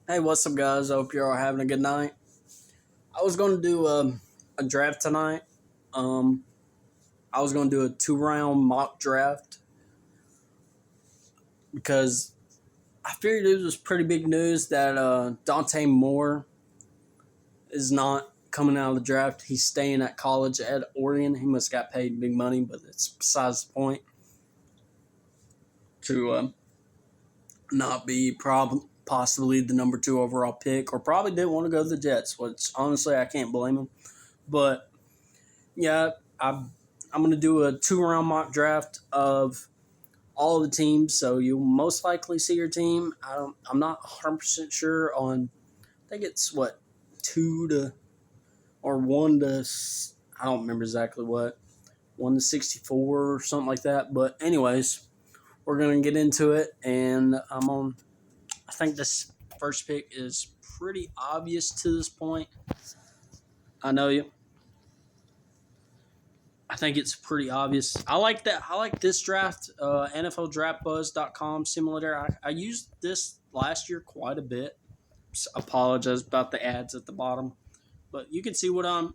Hey, what's up, guys? I hope you're all having a good night. I was going to do a draft tonight. Um, I was going to do a 2 round mock draft because I figured it was pretty big news that Dante Moore is not coming out of the draft. He's staying at college at Oregon. He must have got paid big money, but it's besides the point to not be possibly the number 2 overall pick, or probably didn't want to go to the Jets, which honestly I can't blame him. But yeah, I'm going to do a 2 round mock draft of all of the teams. So you'll most likely see your team. I'm not 100% sure on. I think it's what 1 to. I don't remember exactly what 1 to 64 or something like that. But anyways, we're gonna get into it, and I'm on. I think this first pick is pretty obvious to this point. I know you. I think it's pretty obvious. I like that. I like this draft, NFLDraftBuzz.com simulator. I used this last year quite a bit. Apologize about the ads at the bottom, but you can see what I'm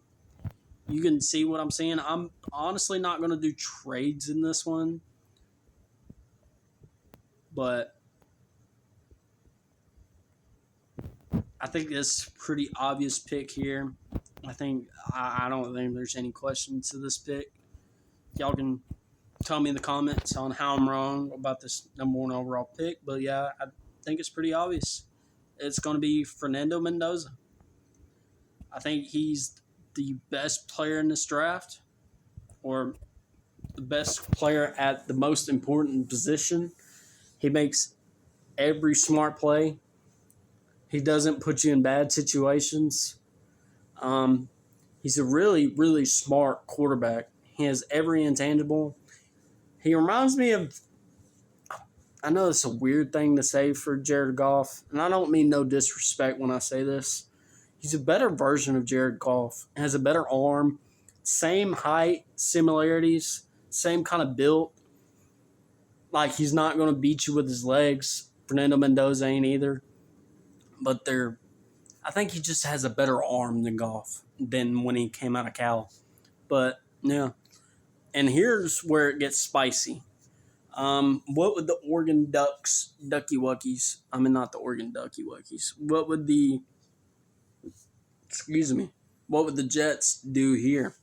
seeing. I'm honestly not going to do trades in this one, but I think this pretty obvious pick here. I don't think there's any questions to this pick. Y'all can tell me in the comments on how I'm wrong about this number 1 overall pick. But yeah, I think it's pretty obvious. It's going to be Fernando Mendoza. I think he's the best player in this draft, or the best player at the most important position. He makes every smart play. He doesn't put you in bad situations. Um, he's a really, really smart quarterback. He has every intangible. He reminds me of, I know it's a weird thing to say for Jared Goff, and I don't mean no disrespect when I say this. He's a better version of Jared Goff. Has a better arm, same height, similarities, same kind of build. Like, he's not going to beat you with his legs. Fernando Mendoza ain't either. But I think he just has a better arm than Goff than when he came out of Cal. But yeah, and here's where it gets spicy. What would the Oregon Ducks, Ducky Wuckies? I mean, not the Oregon Ducky Wuckies. Excuse me, what would the Jets do here?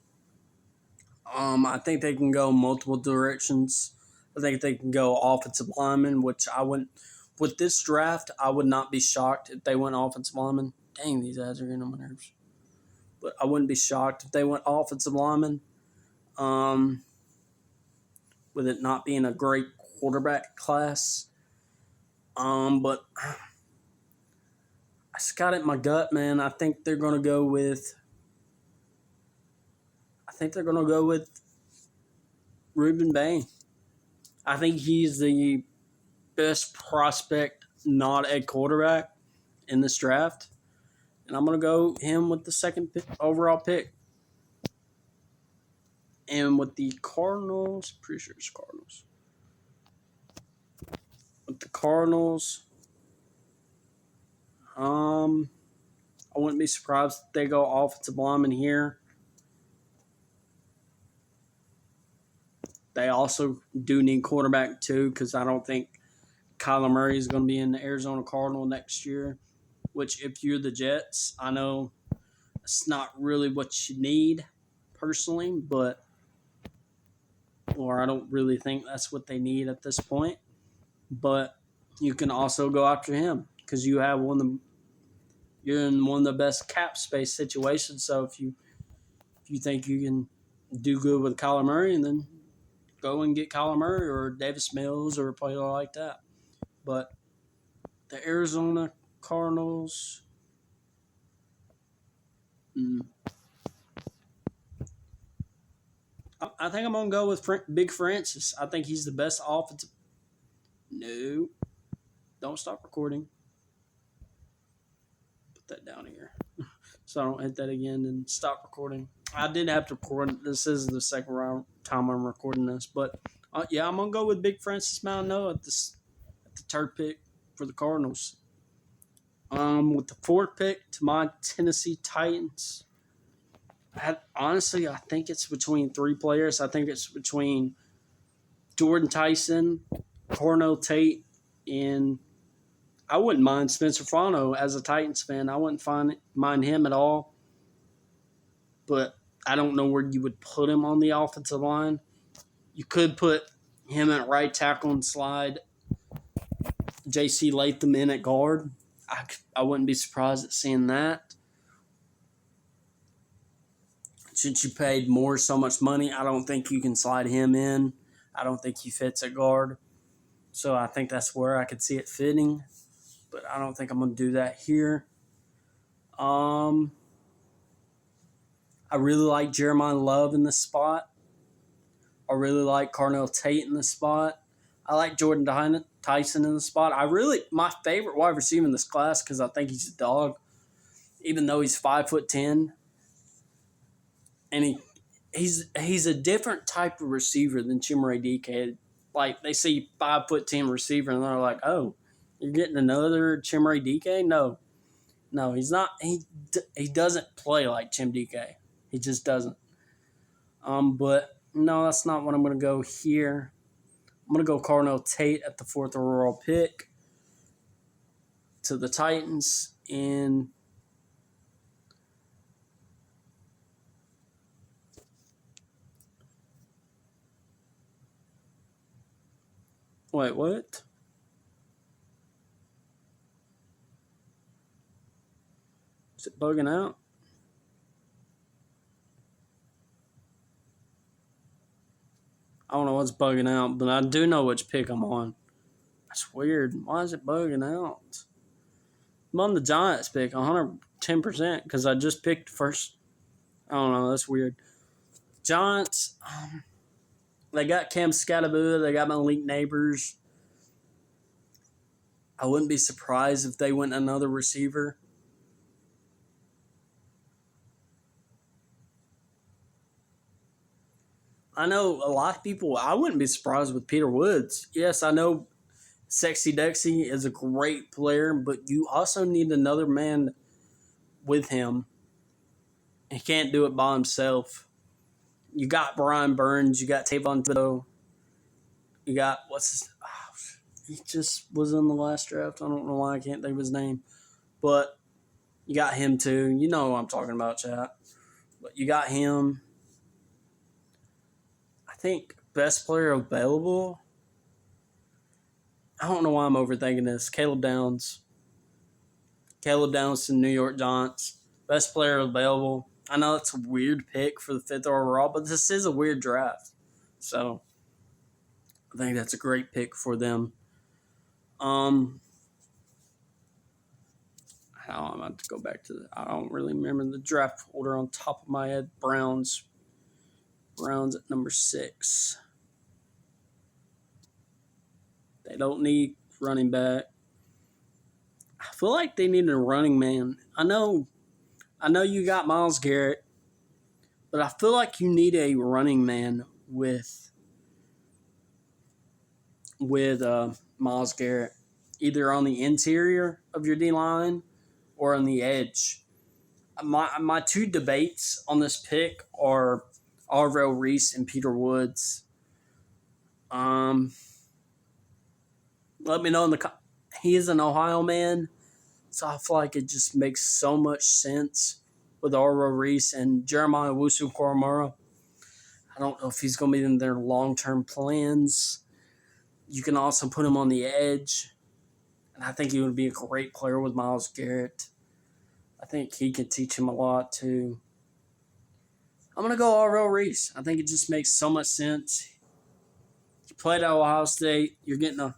I think they can go multiple directions. I think they can go offensive lineman, which I wouldn't. With this draft, I would not be shocked if they went offensive lineman. Dang, these ads are getting on my nerves. But I wouldn't be shocked if they went offensive lineman. Um, with it not being a great quarterback class. But I just got it in my gut, man. I think they're gonna go with. I think they're gonna go with Ruben Bain. I think he's the best prospect not at quarterback in this draft, and I'm gonna go him with the second overall pick. And with the Cardinals, pretty sure it's Cardinals. With the Cardinals, I wouldn't be surprised if they go offensive lineman here. They also do need quarterback too, because I don't think Kyler Murray is going to be in the Arizona Cardinal next year. Which, if you're the Jets, I know it's not really what you need personally, or I don't really think that's what they need at this point. But you can also go after him because you're in one of the best cap space situations. So if you think you can do good with Kyler Murray, and then go and get Kyler Murray or Davis Mills or a player like that. But the Arizona Cardinals, I think I'm going to go with Big Francis. I think he's the best offensive. No, don't stop recording. Put that down here so I don't hit that again and stop recording. I did have to record. This is the second time I'm recording this, but yeah, I'm gonna go with Big Francis Mount at the third pick for the Cardinals. With the fourth pick to my Tennessee Titans, honestly, I think it's between three players. I think it's between Jordan Tyson, Cornell Tate, and I wouldn't mind Spencer Fano as a Titans fan. I wouldn't mind him at all. But I don't know where you would put him on the offensive line. You could put him at right tackle and slide J.C. Latham in at guard. I wouldn't be surprised at seeing that. Since you paid Moore so much money, I don't think you can slide him in. I don't think he fits at guard. So I think that's where I could see it fitting. But I don't think I'm going to do that here. I really like Jeremiah Love in this spot. I really like Cornell Tate in this spot. I like Jordan Tyson in the spot. My favorite wide receiver in this class, because I think he's a dog, even though he's 5'10", and he's a different type of receiver than Chimere DK. Like, they see 5'10" receiver and they're like, "Oh, you're getting another Chimere DK?" No, he's not. He doesn't play like Chim DK. He just doesn't. But no, that's not what I'm going to go here. I'm going to go Cornell Tate at the 4th overall pick to the Titans. And wait, what? Is it bugging out? I don't know what's bugging out, but I do know which pick I'm on. That's weird. Why is it bugging out? I'm on the Giants pick 110% because I just picked first. I don't know. That's weird. Giants, they got Cam Scattaboo. They got Malik Neighbors. I wouldn't be surprised if they went another receiver. I know a lot of people, I wouldn't be surprised with Peter Woods. Yes, I know Sexy Dexy is a great player, but you also need another man with him. He can't do it by himself. You got Brian Burns, you got Tavon Thibodeau, you got he just was in the last draft. I don't know why I can't think of his name, but you got him too. You know what I'm talking about, chat. But you got him. I think best player available. I don't know why I'm overthinking this. Caleb Downs. Caleb Downs to New York Giants. Best player available. I know it's a weird pick for the 5th overall, but this is a weird draft. So I think that's a great pick for them. How I'm about to go back to I don't really remember the draft order on top of my head. Browns at number 6. They don't need running back. I feel like they need a running man. I know you got Myles Garrett, but I feel like you need a running man with Myles Garrett, either on the interior of your D line or on the edge. My two debates on this pick are Arvell Reese and Peter Woods. Let me know in the. He is an Ohio man, so I feel like it just makes so much sense with Arvell Reese and Jeremiah Wusu-Koramoah. I don't know if he's going to be in their long-term plans. You can also put him on the edge, and I think he would be a great player with Myles Garrett. I think he could teach him a lot too. I'm going to go Arvell Reese. I think it just makes so much sense. He played at Ohio State. You're getting a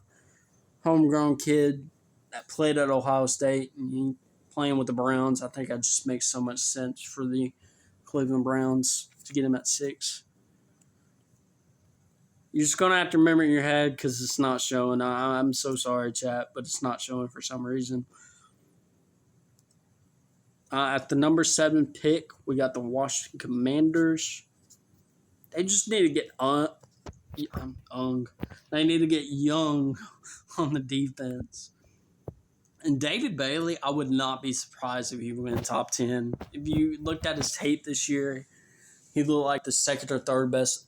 homegrown kid that played at Ohio State and he playing with the Browns. I think that just makes so much sense for the Cleveland Browns to get him at 6. You're just going to have to remember in your head because it's not showing. I'm so sorry, chat, but it's not showing for some reason. At the number 7 pick, we got the Washington Commanders. They just need to get They need to get young on the defense. And David Bailey, I would not be surprised if he went top 10. If you looked at his tape this year, he looked like the second or third best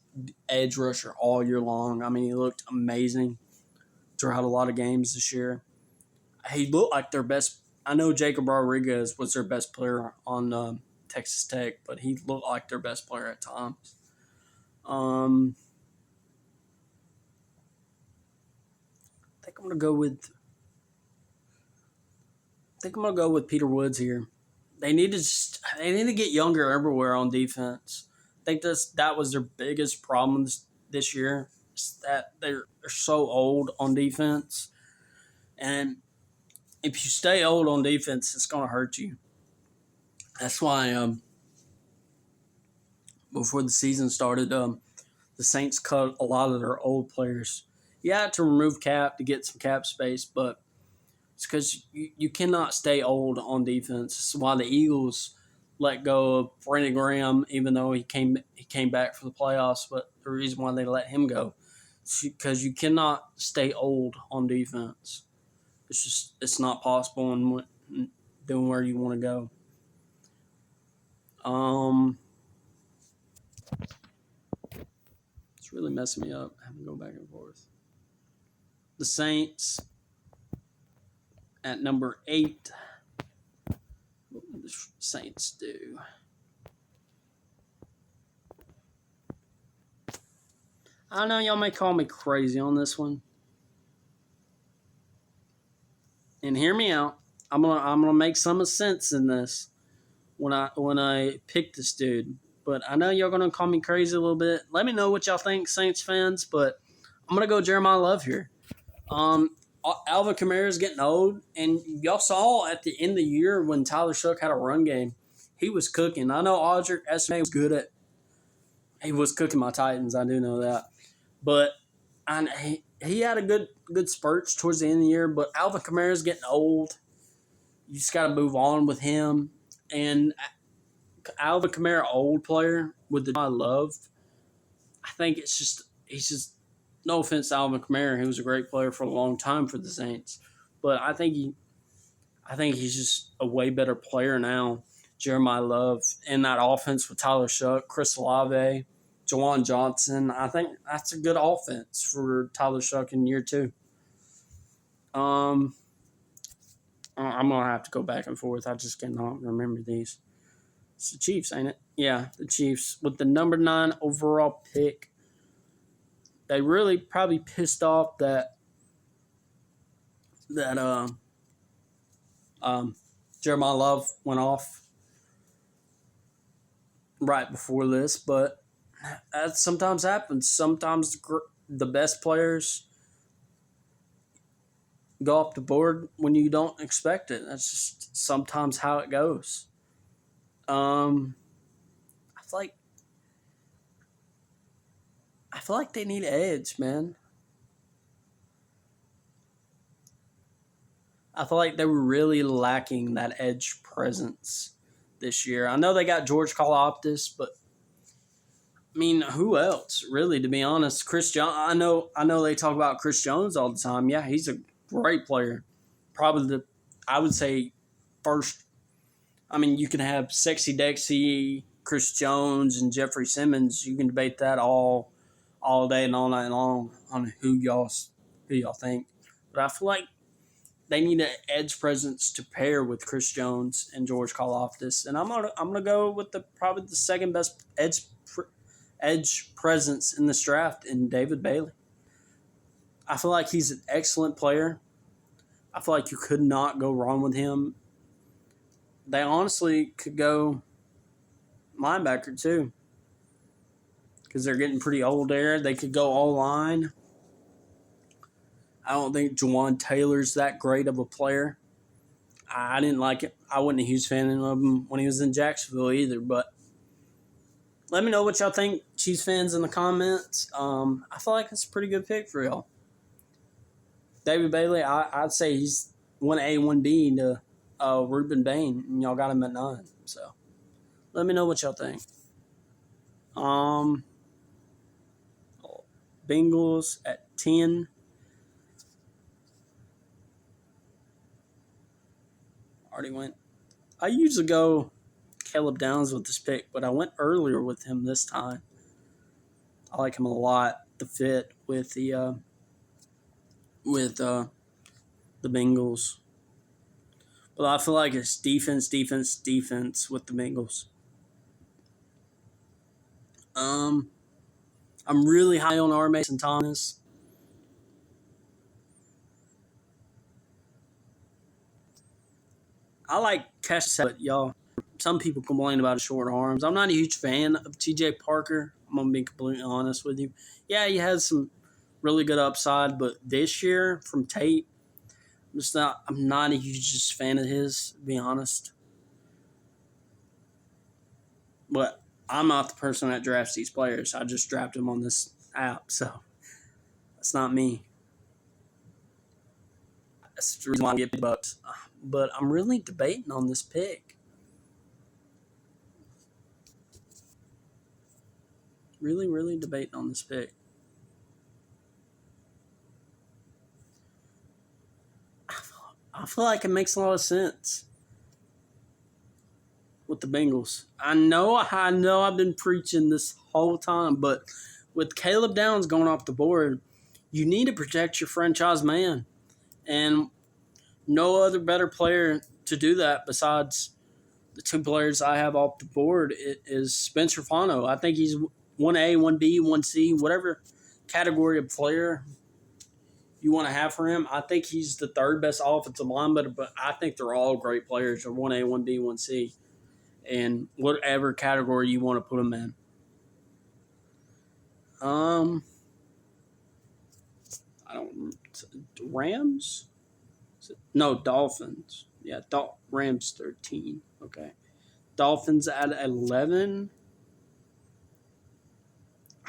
edge rusher all year long. I mean, he looked amazing throughout a lot of games this year. He looked like their best. I know Jacob Rodriguez was their best player on Texas Tech, but he looked like their best player at times. Um, I think I'm gonna go with. I think I'm gonna go with Peter Woods here. They need to get younger everywhere on defense. I think that was their biggest problem this year. Is that they're so old on defense, and if you stay old on defense, it's gonna hurt you. That's why before the season started, the Saints cut a lot of their old players. You had to remove cap to get some cap space, but it's because you cannot stay old on defense. That's why the Eagles let go of Brandon Graham, even though he came back for the playoffs. But the reason why they let him go is because you cannot stay old on defense. It's not possible in doing where you want to go. It's really messing me up having to go back and forth. The Saints at number 8. What would the Saints do? I know y'all may call me crazy on this one. And hear me out. I'm gonna make some sense in this when I pick this dude. But I know y'all gonna call me crazy a little bit. Let me know what y'all think, Saints fans. But I'm gonna go Jeremiah Love here. Alvin Kamara is getting old, and y'all saw at the end of the year when Tyler Shook had a run game, he was cooking. I know Audric Esme was good at. He was cooking my Titans. I do know that, but he had a good spurts towards the end of the year. But Alvin Kamara is getting old. You just got to move on with him. And Alvin Kamara, old player with the I love. I think he's just no offense to Alvin Kamara, he was a great player for a long time for the Saints, but I think he's just a way better player now. Jeremiah Love in that offense with Tyler Shuck, Chris Olave, Jawan Johnson. I think that's a good offense for Tyler Shuck in year 2. I'm gonna have to go back and forth. I just cannot remember these. It's the Chiefs, ain't it? Yeah, the Chiefs with the number 9 overall pick. They really probably pissed off that Jeremiah Love went off right before this, but that sometimes happens. Sometimes the best players go off the board when you don't expect it. That's just sometimes how it goes. I feel like they need edge, man. I feel like they were really lacking that edge presence this year. I know they got George Kalafdis, but I mean, who else? Really, to be honest, Chris Jones. I know they talk about Chris Jones all the time. Yeah, he's a great player. Probably I would say first. I mean, you can have Sexy Dexy, Chris Jones, and Jeffrey Simmons. You can debate that all day and all night long on who y'all think. But I feel like they need an edge presence to pair with Chris Jones and George Karlaftis, and I'm gonna go with probably the second best edge presence in this draft in David Bailey. I feel like he's an excellent player. I feel like you could not go wrong with him. They honestly could go linebacker too, because they're getting pretty old there. They could go all line. I don't think Jawan Taylor's that great of a player. I didn't like it. I wasn't a huge fan of him when he was in Jacksonville either. But let me know what y'all think, Chiefs fans, in the comments. I feel like it's a pretty good pick for y'all. David Bailey, I'd say he's 1A, 1B to Ruben Bain, and y'all got him at 9. So let me know what y'all think. Bengals at 10. already went. I usually go Caleb Downs with this pick, but I went earlier with him this time. I like him a lot. The fit with the Bengals, but I feel like it's defense with the Bengals. I'm really high on R. Mason Thomas. I like Cash, but y'all, some people complain about his short arms. I'm not a huge fan of T.J. Parker. I'm gonna be completely honest with you. Yeah, he has some really good upside, but this year from tape, I'm not a huge fan of his, to be honest. But I'm not the person that drafts these players. I just draft them on this app, so that's not me. That's the reason why I get big bucks. But I'm really debating on this pick. Really, really debating on this pick. I feel like it makes a lot of sense with the Bengals. I know I've been preaching this whole time, but with Caleb Downs going off the board, you need to protect your franchise man. And no other better player to do that besides the two players I have off the board is Spencer Fano. I think he's 1A, 1B, 1C, whatever category of player you want to have for him. I think he's the third best offensive lineman, but I think they're all great players. They're 1A, 1B, 1C, and whatever category you want to put them in. I don't Rams? No, Dolphins. Yeah, Rams 13. Okay. Dolphins at 11.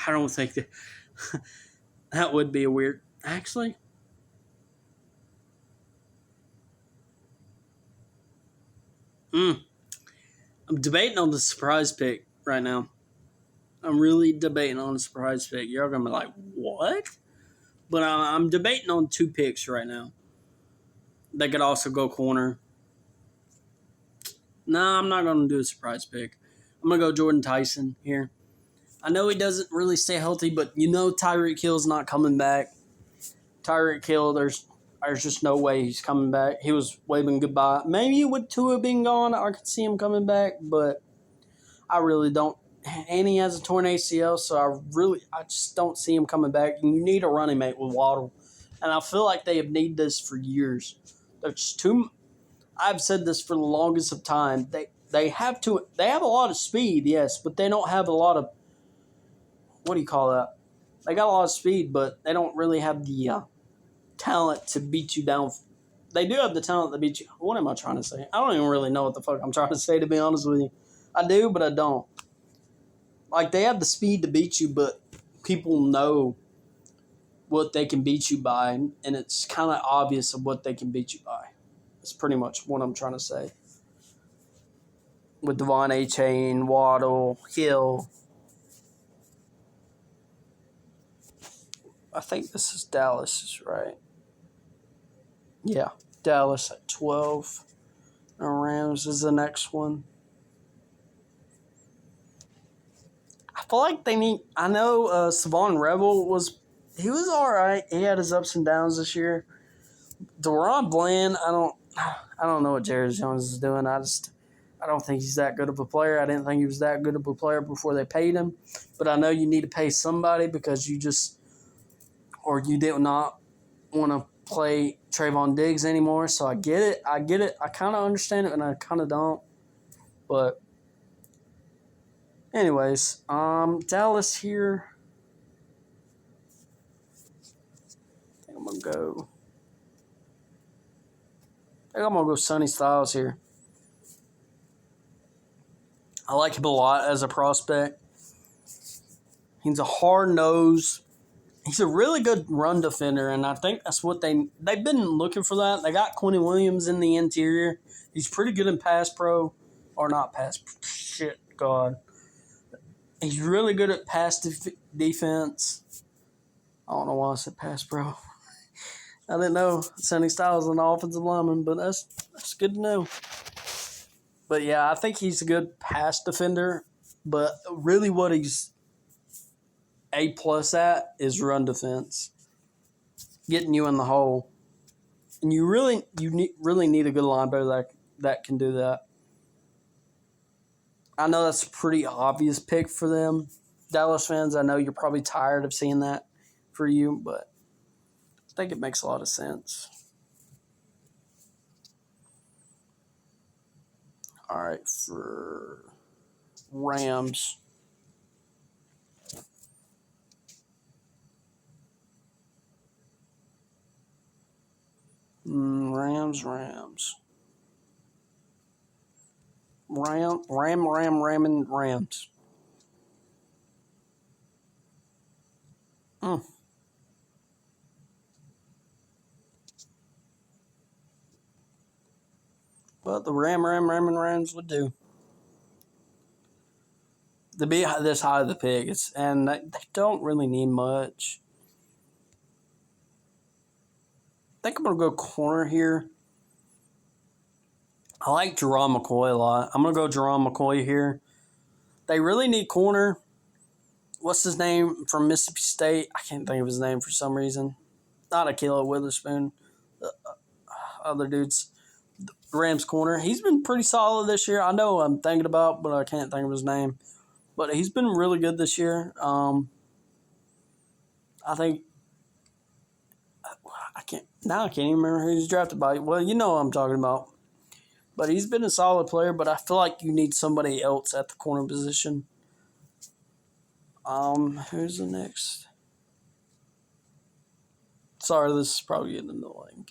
I don't think that would be a weird. Actually, I'm debating on the surprise pick right now. I'm really debating on the surprise pick. You're going to be like, what? But I'm debating on two picks right now. They could also go corner. No, I'm not going to do a surprise pick. I'm going to go Jordan Tyson here. I know he doesn't really stay healthy, but you know Tyreek Hill's not coming back. Tyreek Hill, there's just no way he's coming back. He was waving goodbye. Maybe with Tua being gone, I could see him coming back, but I really don't. And he has a torn ACL, so I just don't see him coming back. And you need a running mate with Waddle. And I feel like they have needed this for years. There's too. I've said this for the longest of time. They have a lot of speed, yes, but they don't have a lot of, what do you call that? They got a lot of speed, but they don't really have the talent to beat you down. They do have the talent to beat you. What am I trying to say? I don't even really know what the fuck I'm trying to say, to be honest with you. I do, but I don't. Like, they have the speed to beat you, but people know what they can beat you by, and it's kind of obvious of what they can beat you by. That's pretty much what I'm trying to say. With Devon A-Chain, Waddle, Hill. I think this is Dallas, right? Yeah, Dallas at 12. And Rams is the next one. I feel like they need. I know Savon Rebel was all right. He had his ups and downs this year. Deron Bland, I don't know what Jared Jones is doing. I don't think he's that good of a player. I didn't think he was that good of a player before they paid him. But I know you need to pay somebody because you did not want to play Trayvon Diggs anymore. So I get it. I kind of understand it, and I kind of don't. But anyways, Dallas here. I think I'm gonna go Sonny Styles here. I like him a lot as a prospect. He's a hard nose. He's a really good run defender, and I think that's what they've been looking for that. They got Quentin Williams in the interior. He's pretty good in pass pro, or not pass. Shit, God. He's really good at pass defense. I don't know why I said pass pro. I didn't know Sonny Styles was an offensive lineman, but that's good to know. But yeah, I think he's a good pass defender. But really, what he's A+ at is run defense, getting you in the hole, and you really need a good linebacker that can do that. I know that's a pretty obvious pick for them, Dallas fans. I know you're probably tired of seeing that for you, but I think it makes a lot of sense. All right, for Rams. Rams. And Rams. Mm. But the and Rams would do. To be this high of the pick, and they don't really need much. I think I'm going to go corner here. I like Jerome McCoy a lot. I'm going to go Jerome McCoy here. They really need corner. What's his name from Mississippi State? I can't think of his name for some reason. Not Ahkello Witherspoon. Other dudes. Rams corner. He's been pretty solid this year. I know I'm thinking about, but I can't think of his name. But he's been really good this year. I think I can't even remember who he's drafted by. Well, you know what I'm talking about. But he's been a solid player, but I feel like you need somebody else at the corner position. Who's the next? Sorry, this is probably getting annoying.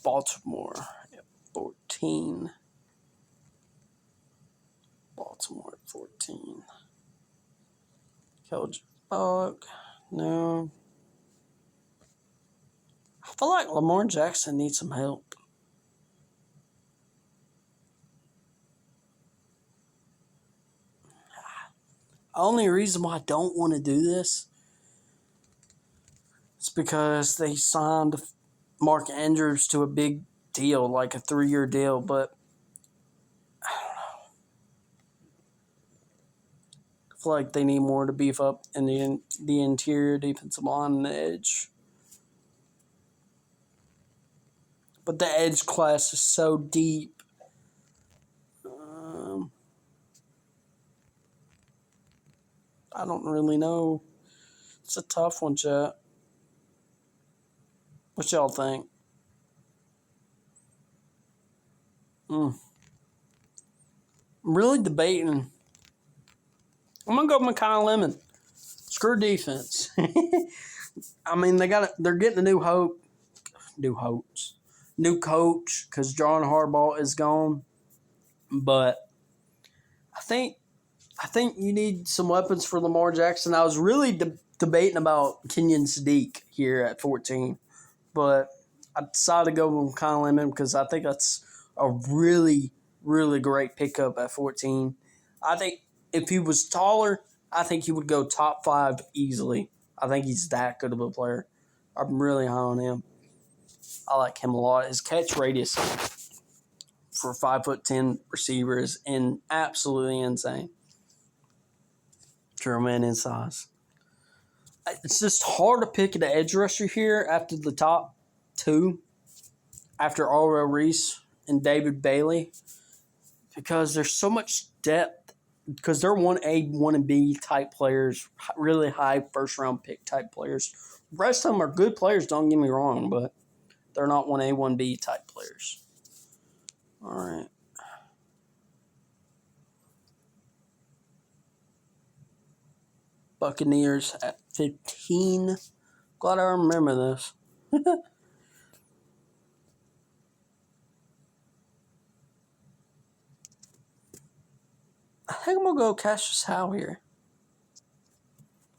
Baltimore at 14. Baltimore at 14. Kelvin Buck. No. I feel like Lamar Jackson needs some help. Only reason why I don't want to do this is because they signed Mark Andrews to a big deal, like a 3-year deal, but I don't know. I feel like they need more to beef up in the interior defensive line and the edge. But the edge class is so deep. I don't really know. It's a tough one, chat. What y'all think? I'm really debating. I'm gonna go with Mekhi Lemon. Screw defense. I mean, they're getting a new coach because John Harbaugh is gone. But I think you need some weapons for Lamar Jackson. I was really debating about Kenyon Sadiq here at 14, but I decided to go with Mekhi Lemon because I think that's a really, really great pickup at 14. I think if he was taller, I think he would go top 5 easily. I think he's that good of a player. I'm really high on him. I like him a lot. His catch radius for 5'10" receivers and absolutely insane. German in size. It's just hard to pick an edge rusher here after the top 2, after Aurel Reese and David Bailey, because there's so much depth. Because they're 1A, 1B type players, really high first round pick type players. The rest of them are good players, don't get me wrong, but they're not 1A, 1B type players. All right. Buccaneers at 15. Glad I remember this. I think I'm going to go Cassius Howe here.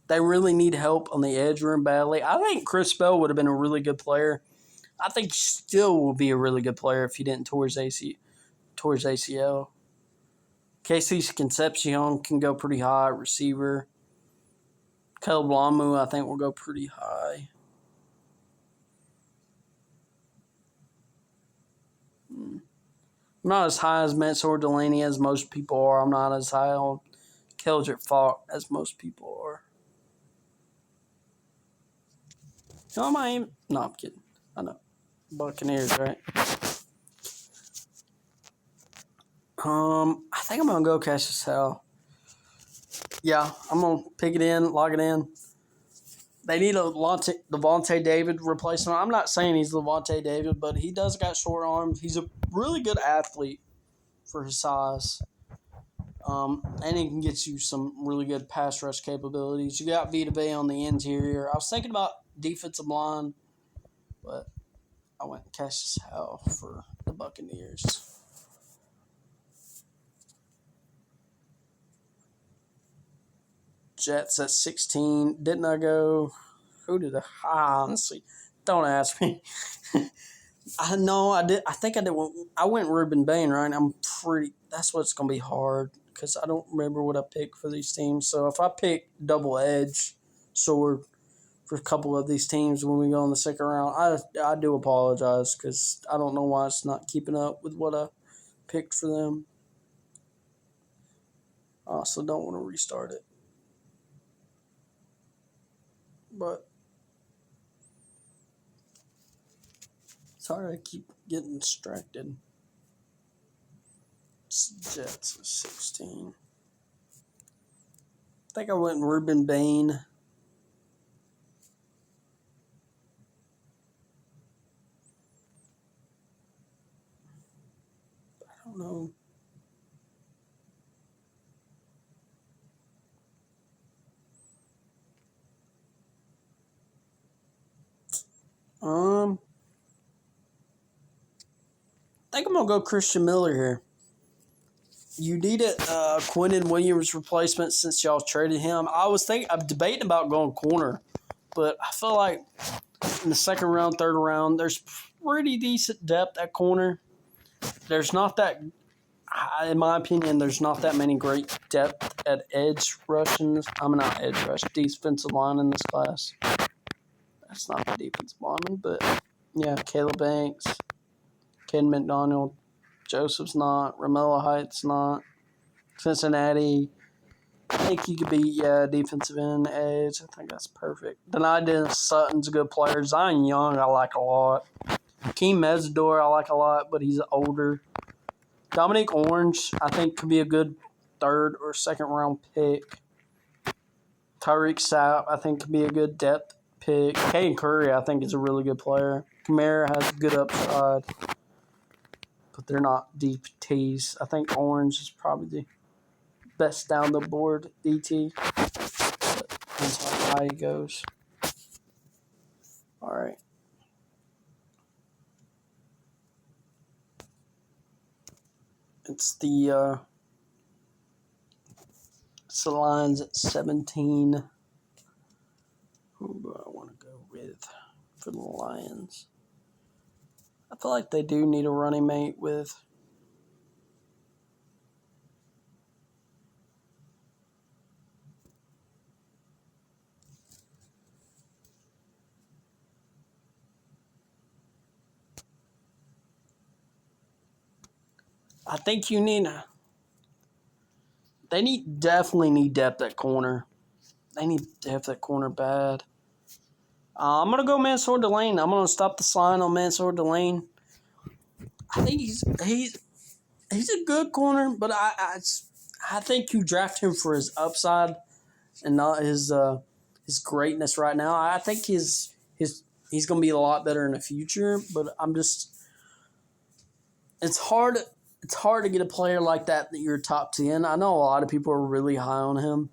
They really need help on the edge room badly. I think Chris Bell would have been a really good player. I think he still will be a really good player if he didn't tore his ACL. Casey Concepcion can go pretty high at receiver. Caleb Lamu, I think, will go pretty high. I'm not as high as Mansour Delaney as most people are. I'm not as high on Keldrick Falk as most people are. No, am I even? No, I'm kidding. I know. Buccaneers, right? I think I'm gonna go Cassius Hell. Yeah, I'm gonna pick it in, lock it in. They need a Levante David replacement. I'm not saying he's Levante David, but he does got short arms. He's a really good athlete for his size. And he can get you some really good pass rush capabilities. You got Vita Bay on the interior. I was thinking about defensive line, but I went Cassius Howell for the Buccaneers. Jets at 16. Didn't I go? Who did I? Honestly, don't ask me. I know I did. I think I did. I went Ruben Bain, right? I'm pretty. That's what's gonna be hard because I don't remember what I picked for these teams. So if I pick double edge sword for a couple of these teams when we go in the second round, I do apologize because I don't know why it's not keeping up with what I picked for them. I also don't want to restart it, but sorry I keep getting distracted. Jets 16. I think I went Ruben Bain. I don't know. I think I'm gonna go Christian Miller here. You needed Quinnen Williams replacement since y'all traded him. I'm debating about going corner, but I feel like in the second round, third round, there's pretty decent depth at corner. There's not that, in my opinion, there's not that many great depth at edge rushing. I'm not edge rush, defensive line in this class. That's not the defensive lineman, but yeah, Caleb Banks, Ken McDonald, Joseph's not, Romello Heights not, Cincinnati. I think he could be, defensive end, edge. I think that's perfect. Denai Dennis Sutton's a good player. Zion Young, I like a lot. Keem Mesidor, I like a lot, but he's older. Dominic Orange, I think, could be a good third or second round pick. Tyreek Sapp, I think, could be a good depth pick. Caden Curry, I think, is a really good player. Kamara has good upside, but they're not deep T's. I think Orange is probably the best down the board DT. But depends how high he goes. All right. It's the Lions at 17. Who do I want to go with for the Lions? I feel like they do need a running mate with. I think you need. They definitely need depth at corner. They need depth at corner bad. I'm gonna go Mansour Delane. I'm gonna stop the slide on Mansour Delane. I think he's a good corner, but I think you draft him for his upside and not his greatness right now. I think he's gonna be a lot better in the future, but it's hard to get a player like that you're top 10. I know a lot of people are really high on him.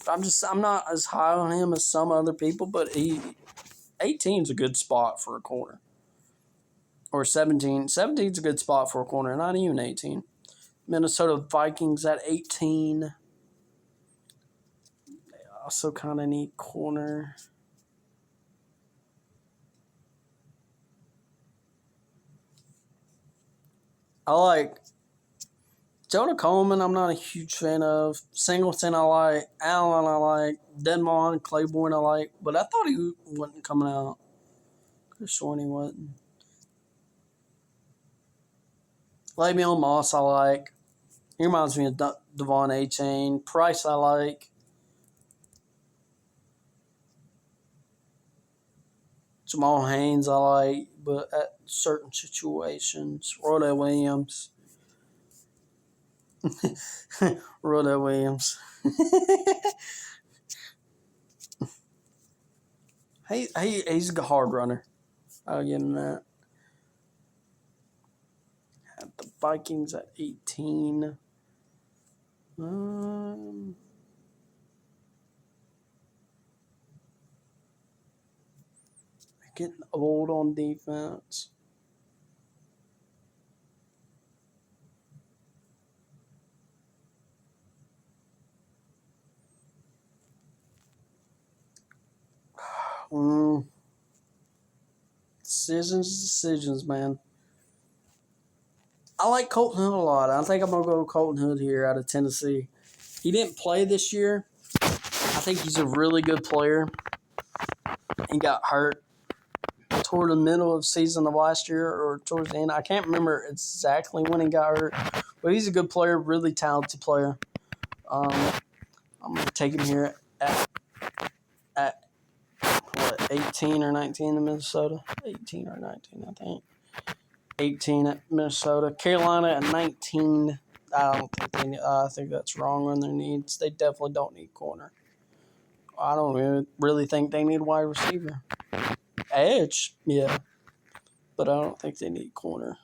But I'm not as high on him as some other people, but 18 is a good spot for a corner. Or 17. 17 is a good spot for a corner, not even 18. Minnesota Vikings at 18. They also kind of need corner. I like Jonah Coleman. I'm not a huge fan of. Singleton I like. Allen I like. Denmon, Claiborne I like. But I thought he wasn't coming out. Could have sworn he wasn't. Le'Veon Moss, I like. He reminds me of Devon A-Chain. Price, I like. Jamal Haynes, I like, but at certain situations. Rodo Williams. Rodo Williams. He's a hard runner. I'll give him that. Had the Vikings at 18. Getting old on defense. Decisions, man. I like Colton Hood a lot. I think I'm going to go Colton Hood here out of Tennessee. He didn't play this year. I think he's a really good player. He got hurt toward the middle of the season of last year or towards the end. I can't remember exactly when he got hurt, but he's a good player, really talented player. I'm going to take him here at 18 or 19 in Minnesota? 18 or 19, I think. 18 at Minnesota. Carolina at 19. I think that's wrong on their needs. They definitely don't need corner. I don't really think they need wide receiver. Edge, yeah. But I don't think they need corner.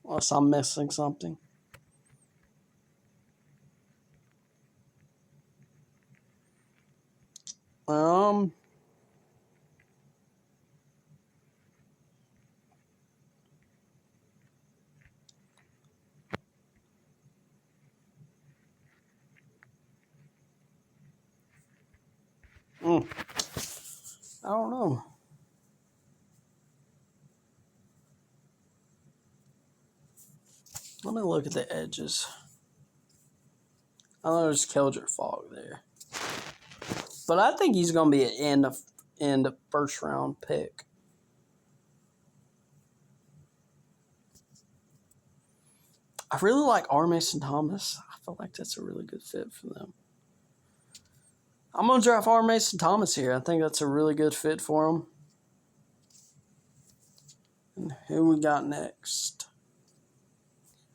Unless I'm missing something. I don't know. Let me look at the edges. I know there's Keldrick Fogg there. But I think he's going to be an end of first round pick. I really like R. Mason Thomas. I feel like that's a really good fit for them. I'm going to draft R. Mason Thomas here. I think that's a really good fit for him. And who we got next?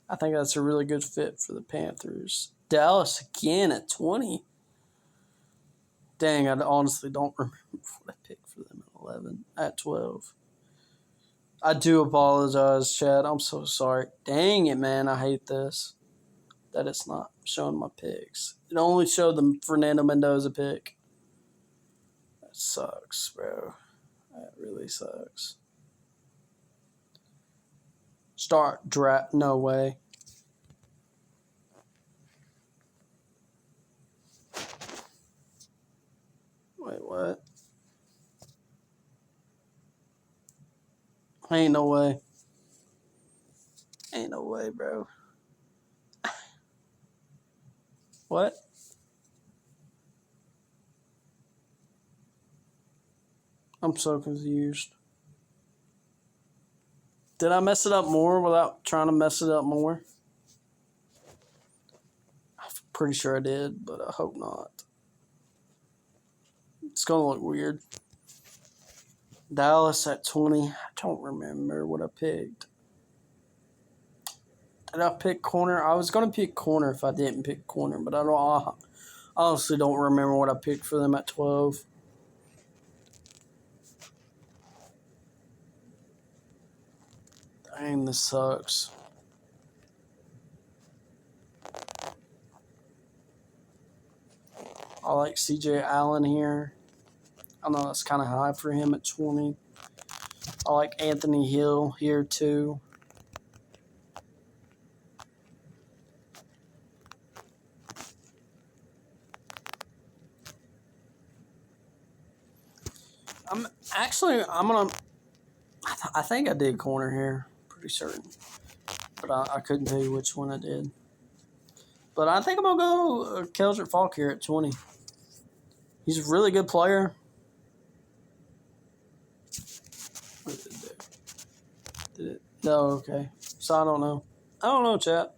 I think that's a really good fit for the Panthers. Dallas again at 20. Dang, I honestly don't remember what I picked for them at 11. At 12. I do apologize, Chad. I'm so sorry. Dang it, man. I hate this. That it's not showing my picks. It only showed the Fernando Mendoza pick. That sucks, bro. That really sucks. Start draft. No way. Wait, what? Ain't no way. Ain't no way, bro. What? I'm so confused. Did I mess it up more without trying to mess it up more? I'm pretty sure I did, but I hope not. It's going to look weird. Dallas at 20. I don't remember what I picked. Did I pick corner? I was going to pick corner if I didn't pick corner, but I honestly don't remember what I picked for them at 12. Dang, this sucks. I like CJ Allen here. I know that's kind of high for him at 20. I like Anthony Hill here too. I think I did corner here. Pretty certain. But I couldn't tell you which one I did. But I think I'm going to go Keldrick Falk here at 20. He's a really good player. What did it do? Did it? No, okay. So I don't know. I don't know, chat.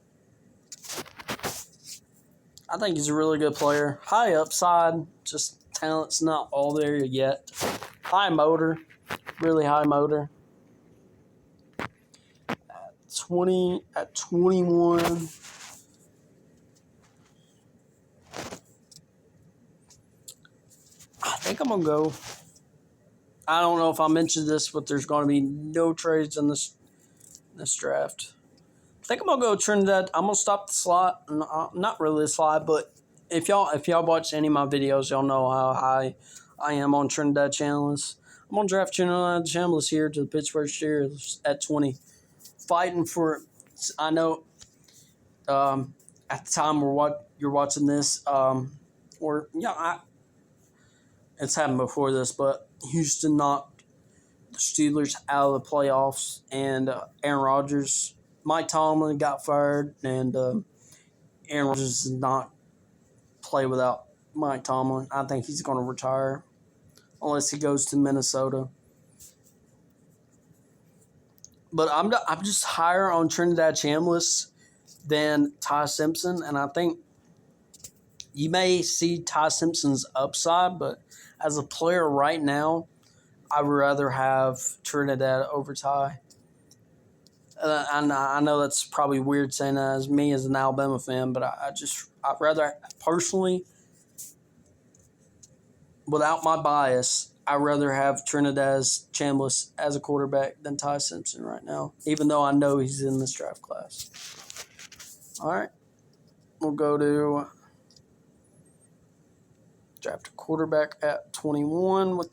I think he's a really good player. High upside, just talent's not all there yet. High motor, really high motor. 21. I think I'm gonna go. I don't know if I mentioned this, but there's going to be no trades in this draft. I think I'm gonna go Trinidad. I'm gonna stop the slot. Not really the slot, but if y'all watch any of my videos, y'all know how high I am on Trinidad Chambliss. I'm gonna draft Trinidad Chambliss here to the Pittsburgh Steelers at 20, fighting for. I know at the time you're watching this, or it's happened before this, but Houston knocked the Steelers out of the playoffs, and Aaron Rodgers, Mike Tomlin got fired, and Aaron Rodgers does not play without Mike Tomlin. I think he's going to retire unless he goes to Minnesota. But I'm just higher on Trinidad Chambliss than Ty Simpson, and I think you may see Ty Simpson's upside, but as a player right now, I would rather have Trinidad over Ty. I know that's probably weird saying that as me as an Alabama fan, but I'd rather personally, without my bias, I'd rather have Trinidad's Chambliss as a quarterback than Ty Simpson right now, even though I know he's in this draft class. All right, we'll go to draft a quarterback at 21 with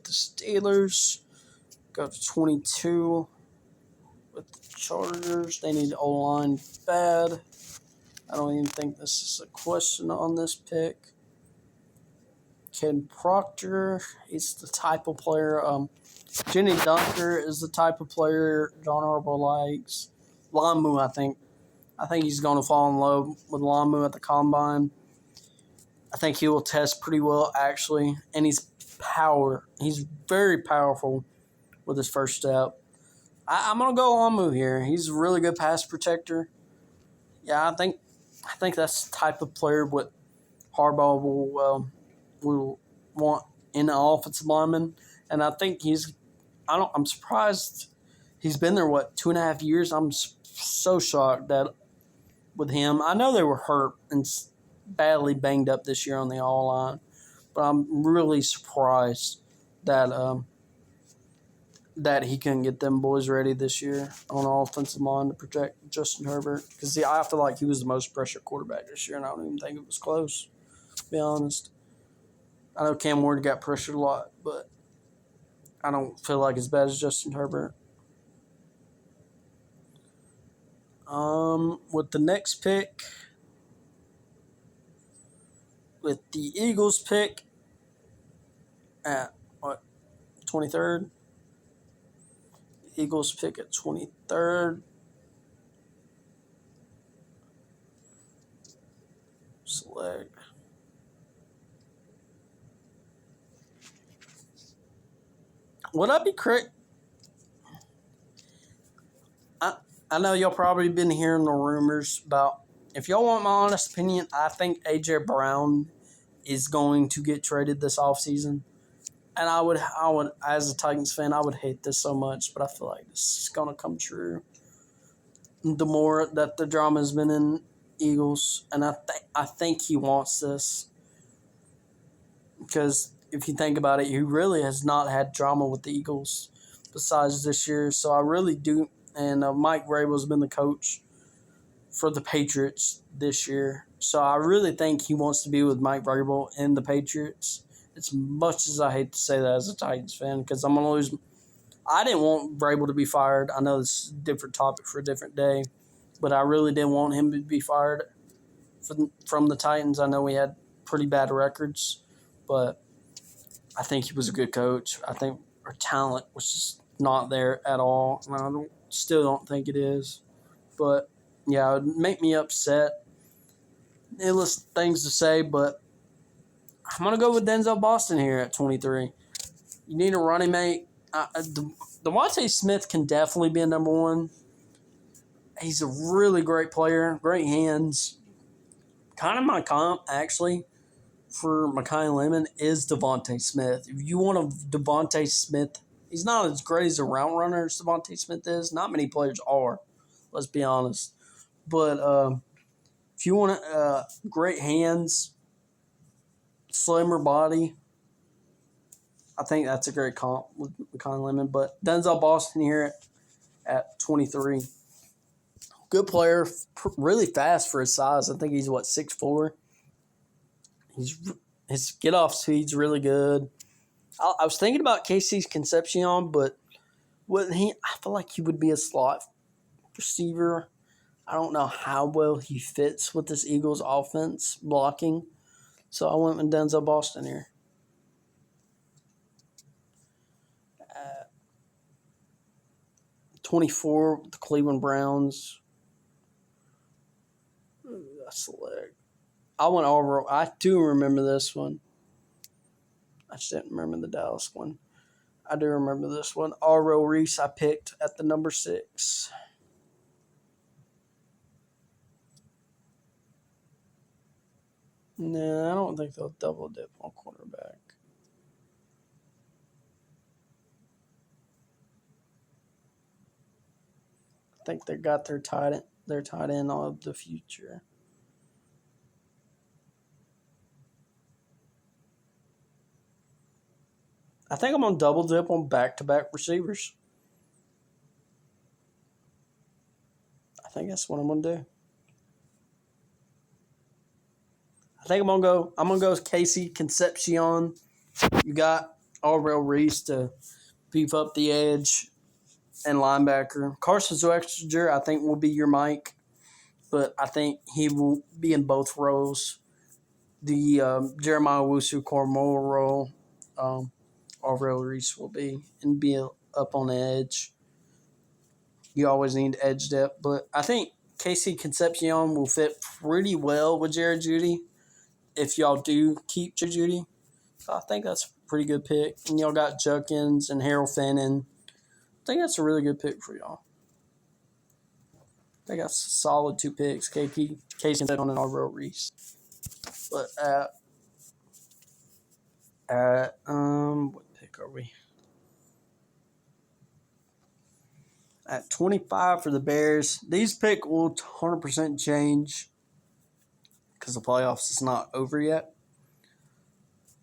the Steelers. Go to 22 with the Chargers. They need O-line bad. I don't even think this is a question on this pick. Ken Proctor, he's the type of player. Jenny Dunker is the type of player John Harbaugh likes. Lamu, I think he's going to fall in love with Lamu at the combine. I think he will test pretty well, actually. And he's very powerful with his first step. I'm going to go Lamu here. He's a really good pass protector. Yeah, I think that's the type of player what Harbaugh will want in an offensive lineman. And I think I'm surprised he's been there, 2.5 years? I'm so shocked that with him. I know they were hurt and badly banged up this year on the all-line, but I'm really surprised that that he couldn't get them boys ready this year on offensive line to protect Justin Herbert. Because I feel like he was the most pressured quarterback this year, and I don't even think it was close, to be honest. I know Cam Ward got pressured a lot, but I don't feel like as bad as Justin Herbert. With the next pick, with the Eagles pick at 23rd? Eagles pick at 23rd. Select. Would I be correct? I know y'all probably been hearing the rumors about. If y'all want my honest opinion, I think A.J. Brown is going to get traded this offseason. And I would, as a Titans fan, I would hate this so much, but I feel like this is going to come true. The more that the drama has been in Eagles, and I think he wants this. Because if you think about it, he really has not had drama with the Eagles besides this year. So I really do. And Mike Vrabel's been the coach for the Patriots this year. So I really think he wants to be with Mike Vrabel and the Patriots. As much as I hate to say that as a Titans fan, because I'm going to lose. I didn't want Vrabel to be fired. I know this is a different topic for a different day, but I really didn't want him to be fired from the Titans. I know we had pretty bad records, but I think he was a good coach. I think our talent was just not there at all, and I still don't think it is. But, yeah, it would make me upset. Endless things to say, but I'm going to go with Denzel Boston here at 23. You need a running mate. Devontae Smith can definitely be a number one. He's a really great player, great hands. Kind of my comp, actually, for Makai Lemon is Devontae Smith. If you want a Devontae Smith, he's not as great as a route runner as Devontae Smith is. Not many players are, let's be honest. But if you want great hands, slimmer body, I think that's a great comp with Makai Lemon. But Denzel Boston here at 23. Good player, really fast for his size. I think he's 6'4". His get off speed's really good. I was thinking about Casey's Concepcion, but wouldn't he? I feel like he would be a slot receiver. I don't know how well he fits with this Eagles offense blocking. So I went with Denzel Boston here. 24, the Cleveland Browns. Select. I went all. I do remember this one. I just didn't remember the Dallas one. I do remember this one. Aurel Reese I picked at the number 6. No, I don't think they'll double dip on quarterback. I think they got their tight end of the future. I think I'm going to double dip on back-to-back receivers. I think that's what I'm going to do. I think I'm gonna go with Casey Concepcion. You got Aurel Reese to beef up the edge and linebacker. Carson Wexler, I think, will be your Mike, but I think he will be in both roles. The Jeremiah Wusu-Kormoa role, Aurel Reese will be up on the edge. You always need edge depth, but I think Casey Concepcion will fit pretty well with Jared Jeudy if y'all do keep Jared Jeudy. So I think that's a pretty good pick. And y'all got Judkins and Harold Fannin. I think that's a really good pick for y'all. I think that's a solid 2 picks. Casey Concepcion and Aurel Reese. But what pick are we? At 25 for the Bears. These pick will 100% change because the playoffs is not over yet.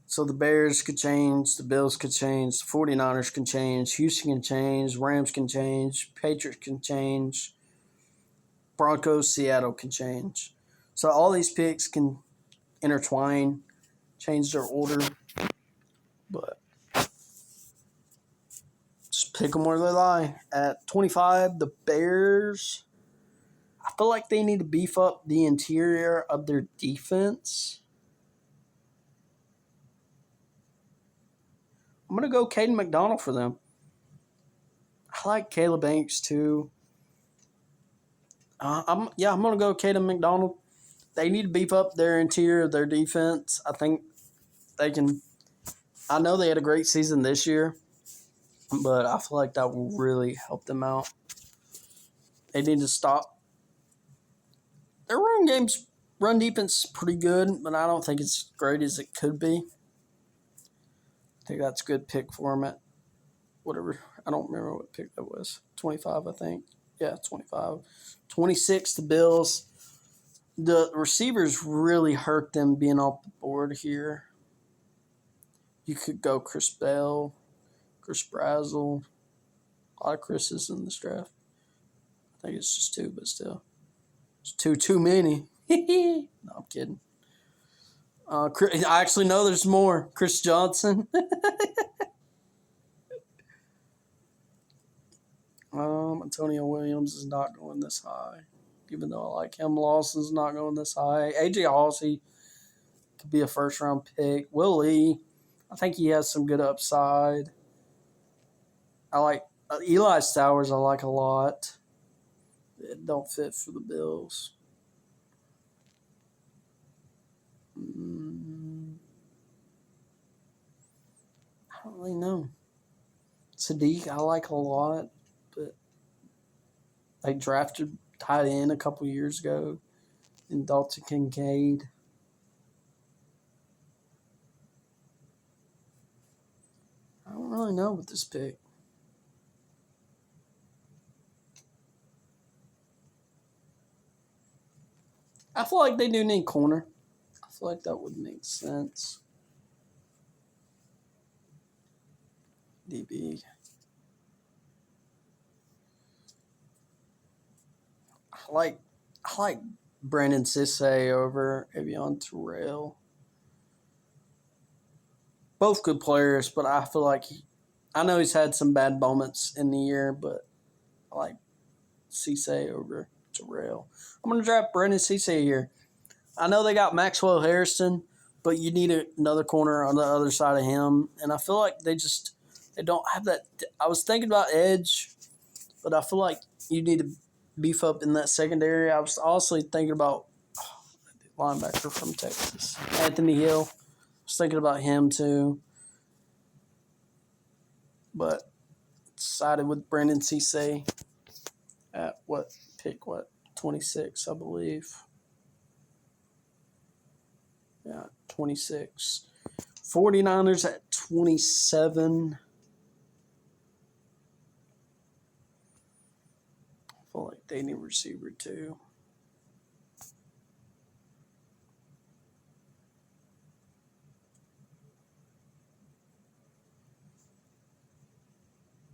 So the Bears could change, the Bills could change, the 49ers can change, Houston can change, Rams can change, Patriots can change, Broncos, Seattle can change. So all these picks can intertwine, change their order, but just pick them where they lie. At 25, the Bears, I feel like they need to beef up the interior of their defense. I'm going to go Caden McDonald for them. I like Caleb Banks too. I'm going to go Caden McDonald. They need to beef up their interior, their defense. I think they can. I know they had a great season this year, but I feel like that will really help them out. They need to stop. Their run defense is pretty good, but I don't think it's as great as it could be. I think that's a good pick for them at whatever. I don't remember what pick that was. 25, I think. Yeah, 25. 26, the Bills. The receivers really hurt them being off the board here. You could go Chris Bell, Chris Brazzell. A lot of Chris's in this draft. I think it's just 2, but still. It's too many. No, I'm kidding. I actually know there's more. Chris Johnson. Antonio Williams is not going this high. Even though I like him, Lawson's not going this high. AJ Halsey could be a first-round pick. Will Lee, I think he has some good upside. I like Eli Stowers. I like a lot. It don't fit for the Bills. I don't really know. Sadiq, I like a lot, but they drafted tight end a couple years ago in Dalton Kincaid. I don't really know with this pick. I feel like they do need corner. I feel like that would make sense. DB. I like I like Brandon Sisse over Avion Terrell. Both good players, but I feel like I know he's had some bad moments in the year, but I like Cisse over Terrell. I'm going to draft Brandon Cisse here. I know they got Maxwell Harrison, but you need another corner on the other side of him, and I feel like they don't have that. I was thinking about edge, but I feel like you need to beef up in that secondary. I was also thinking about linebacker from Texas, Anthony Hill. I was thinking about him too, but decided with Brandon Cisse at pick 26, I believe. Yeah, 26. 49ers at 27. I feel like they need a receiver too.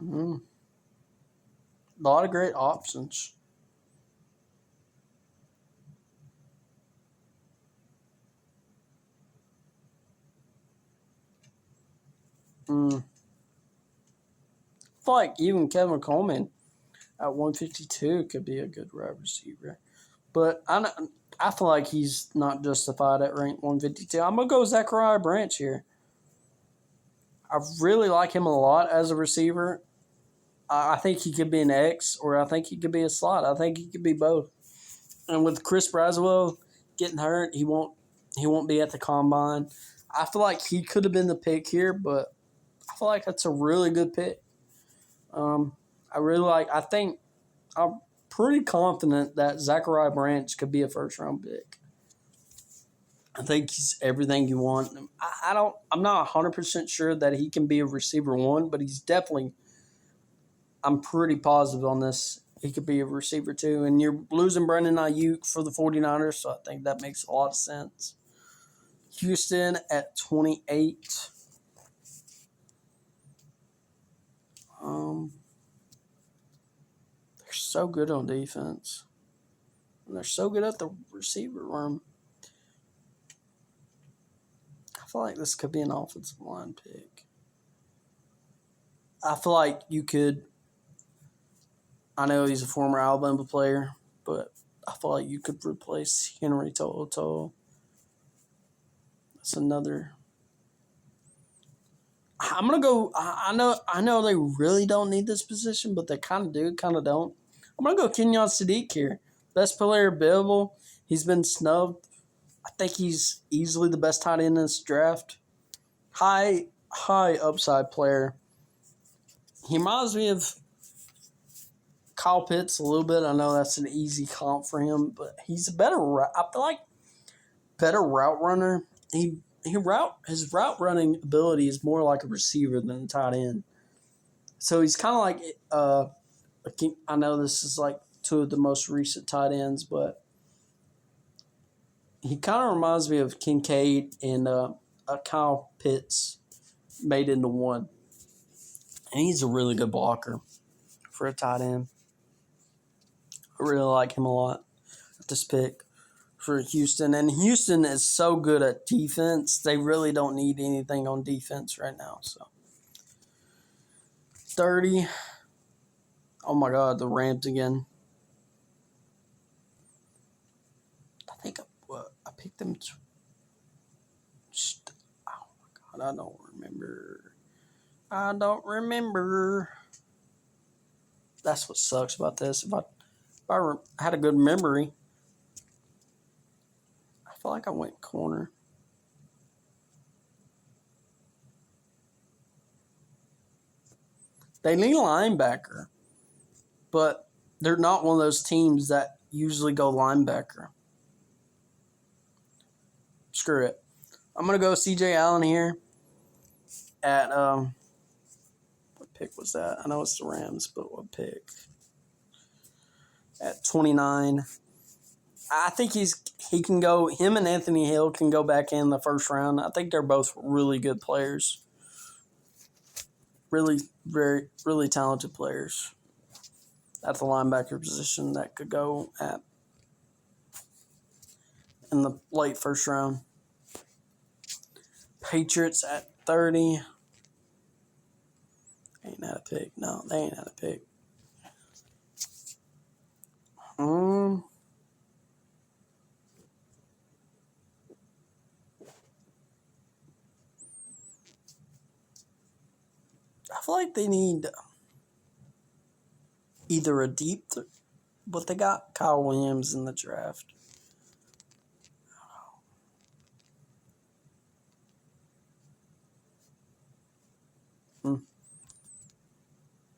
Mm-hmm. A lot of great options. I feel like even Kevin Coleman at 152 could be a good wide receiver. But I feel like he's not justified at rank 152. I'm going to go Zachariah Branch here. I really like him a lot as a receiver. I think he could be an X, or I think he could be a slot. I think he could be both. And with Chris Braswell getting hurt, he won't be at the combine. I feel like he could have been the pick here, but I feel like that's a really good pick. I really like. I'm pretty confident that Zachariah Branch could be a first round pick. I think he's everything you want. I don't. I'm not 100% sure that he can be a receiver one, but he's definitely. I'm pretty positive on this. He could be a receiver too. And you're losing Brandon Ayuk for the 49ers, so I think that makes a lot of sense. Houston at 28. They're so good on defense. And they're so good at the receiver room. I feel like this could be an offensive line pick. I feel like you could. I know he's a former Alabama player, but I feel like you could replace Henry To'oTo'o. That's another. I'm gonna go. I know they really don't need this position, but they kind of do, kind of don't. I'm gonna go Kenyon Sadiq here, best player available. He's been snubbed. I think he's easily the best tight end in this draft. High upside player. He reminds me of Kyle Pitts a little bit. I know that's an easy comp for him, but he's a better. I feel like better route runner. His route running ability is more like a receiver than a tight end. So he's kind of like I know this is like two of the most recent tight ends, but he kind of reminds me of Kincaid and Kyle Pitts made into one. And he's a really good blocker for a tight end. I really like him a lot at this pick for Houston. And Houston is so good at defense. They really don't need anything on defense right now. So 30. Oh my God, the Rams again. I think I picked them. Oh my God, I don't remember. That's what sucks about this. If I had a good memory, I feel like I went corner. They need a linebacker, but they're not one of those teams that usually go linebacker. Screw it. I'm going to go C.J. Allen here at, what pick was that? I know it's the Rams, but what pick? At 29. I think he can go, him and Anthony Hill can go back in the first round. I think they're both really good players. Really, really talented players at the linebacker position that could go at in the late first round. Patriots at 30. Ain't that a pick? No, they ain't had a pick. I feel like they need either a deep, but they got Kyle Williams in the draft.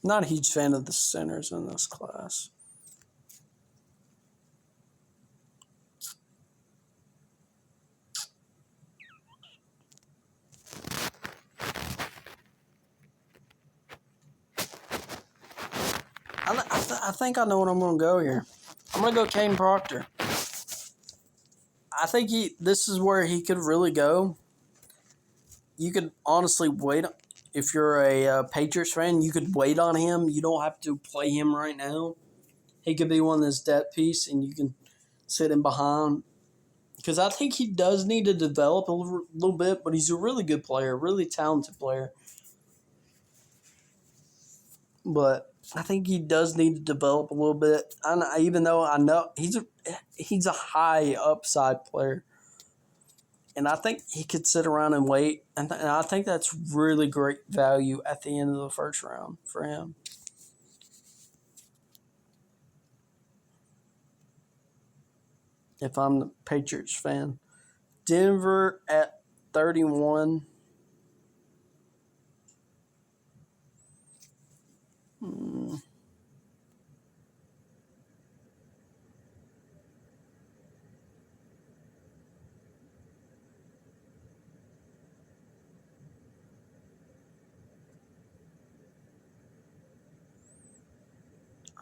Not a huge fan of the centers in this class. I think I know what I'm going to go here. I'm going to go Kane Proctor. I think this is where he could really go. You could honestly wait. If you're a Patriots fan, you could wait on him. You don't have to play him right now. He could be one of this depth piece, and you can sit him behind. Because I think he does need to develop a little bit, but he's a really good player, really talented player. But I think he does need to develop a little bit. Even though I know he's a high upside player. And I think he could sit around and wait. And I think that's really great value at the end of the first round for him. If I'm the Patriots fan. Denver at 31.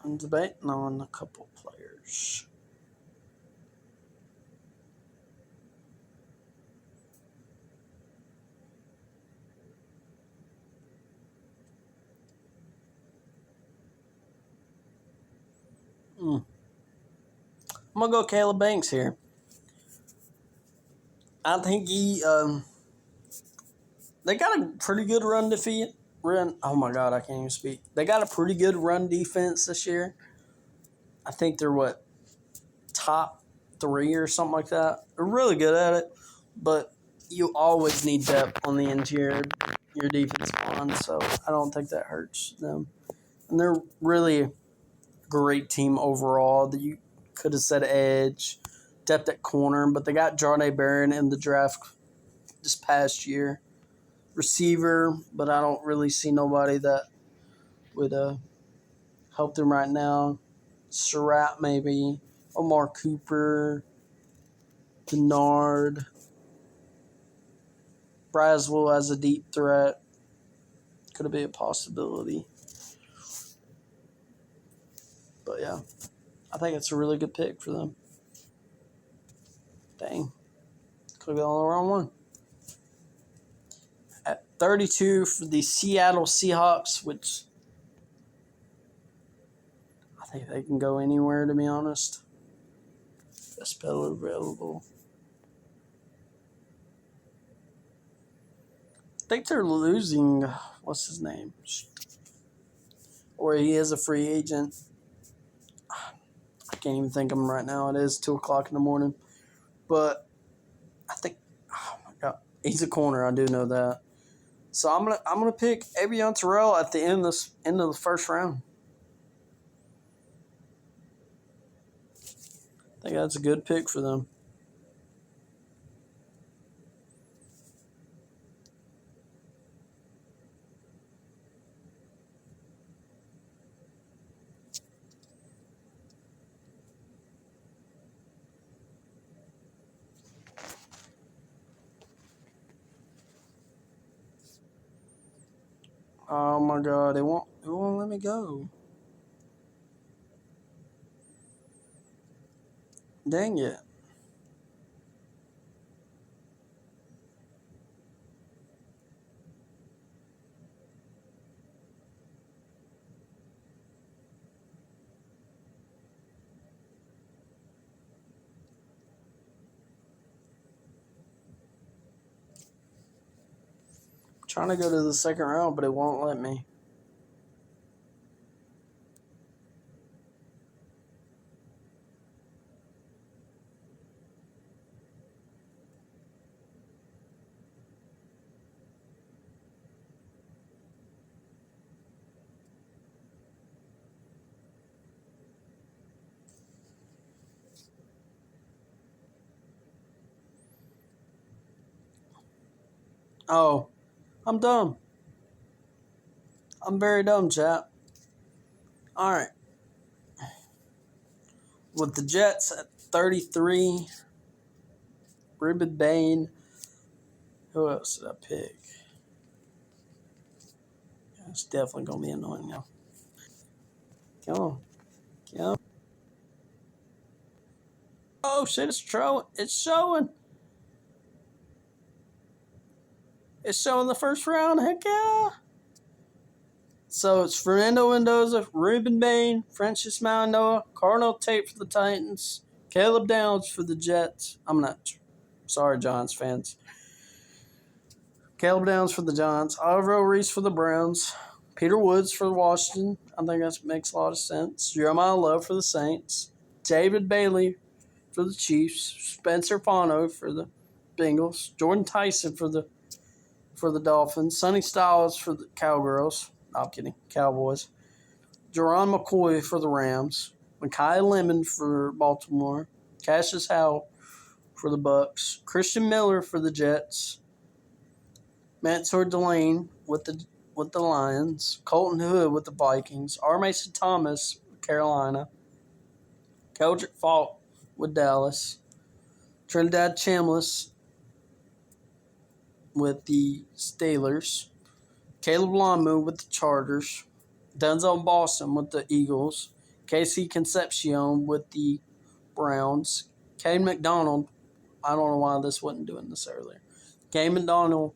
I'm debating on a couple players. I'm going to go Caleb Banks here. I think they got a pretty good oh my God, I can't even speak. They got a pretty good run defense this year. I think they're top 3 or something like that. They're really good at it, but you always need depth on the interior, your defense line, so I don't think that hurts them. And they're really a great team overall. That you could have said edge, depth at corner, but they got Jardine Barron in the draft this past year. Receiver, but I don't really see nobody that would help them right now. Surratt maybe, Omar Cooper, Denard, Braswell as a deep threat. Could be a possibility. But yeah, I think it's a really good pick for them. Dang. Could have been on the wrong one. At 32 for the Seattle Seahawks, which I think they can go anywhere, to be honest. Best player available. I think they're losing, what's his name? Or he is a free agent. I can't even think of him right now. It is 2 o'clock in the morning. But I think, oh my God, he's a corner. I do know that. So I'm gonna pick Avion Terrell at the end of the first round. I think that's a good pick for them. Oh my god, it won't let me go. Dang it. I'm trying to go to the second round, but it won't let me. Oh, I'm dumb. I'm very dumb, chat. Alright. With the Jets at 33, Ruben Bain. Who else did I pick? It's definitely going to be annoying now. Come on. Come on. Oh, shit, it's showing. It's showing. It's showing the first round. Heck yeah. So it's Fernando Mendoza, Ruben Bain, Francis Mauigoa, Cardinal Tate for the Titans, Caleb Downs for the Jets. I'm not sorry, Giants fans. Caleb Downs for the Giants, Alvaro Reese for the Browns, Peter Woods for Washington. I think that makes a lot of sense. Jeremiah Love for the Saints, David Bailey for the Chiefs, Spencer Fano for the Bengals, Jordan Tyson for the Dolphins, Sonny Styles for the Cowgirls. No, I'm kidding, Cowboys. Jerron McCoy for the Rams, Mekhi Lemon for Baltimore, Cassius Howell for the Bucks, Christian Miller for the Jets, Mansour Delane with the Lions, Colton Hood with the Vikings, R. Mason Thomas with Carolina, Keldrick Faulk with Dallas, Trinidad Chambliss with the Steelers, Caleb Lamu with the Chargers, Denzel Boston with the Eagles, Casey Concepcion with the Browns, Kane McDonald. I don't know why this wasn't doing this earlier. Kane McDonald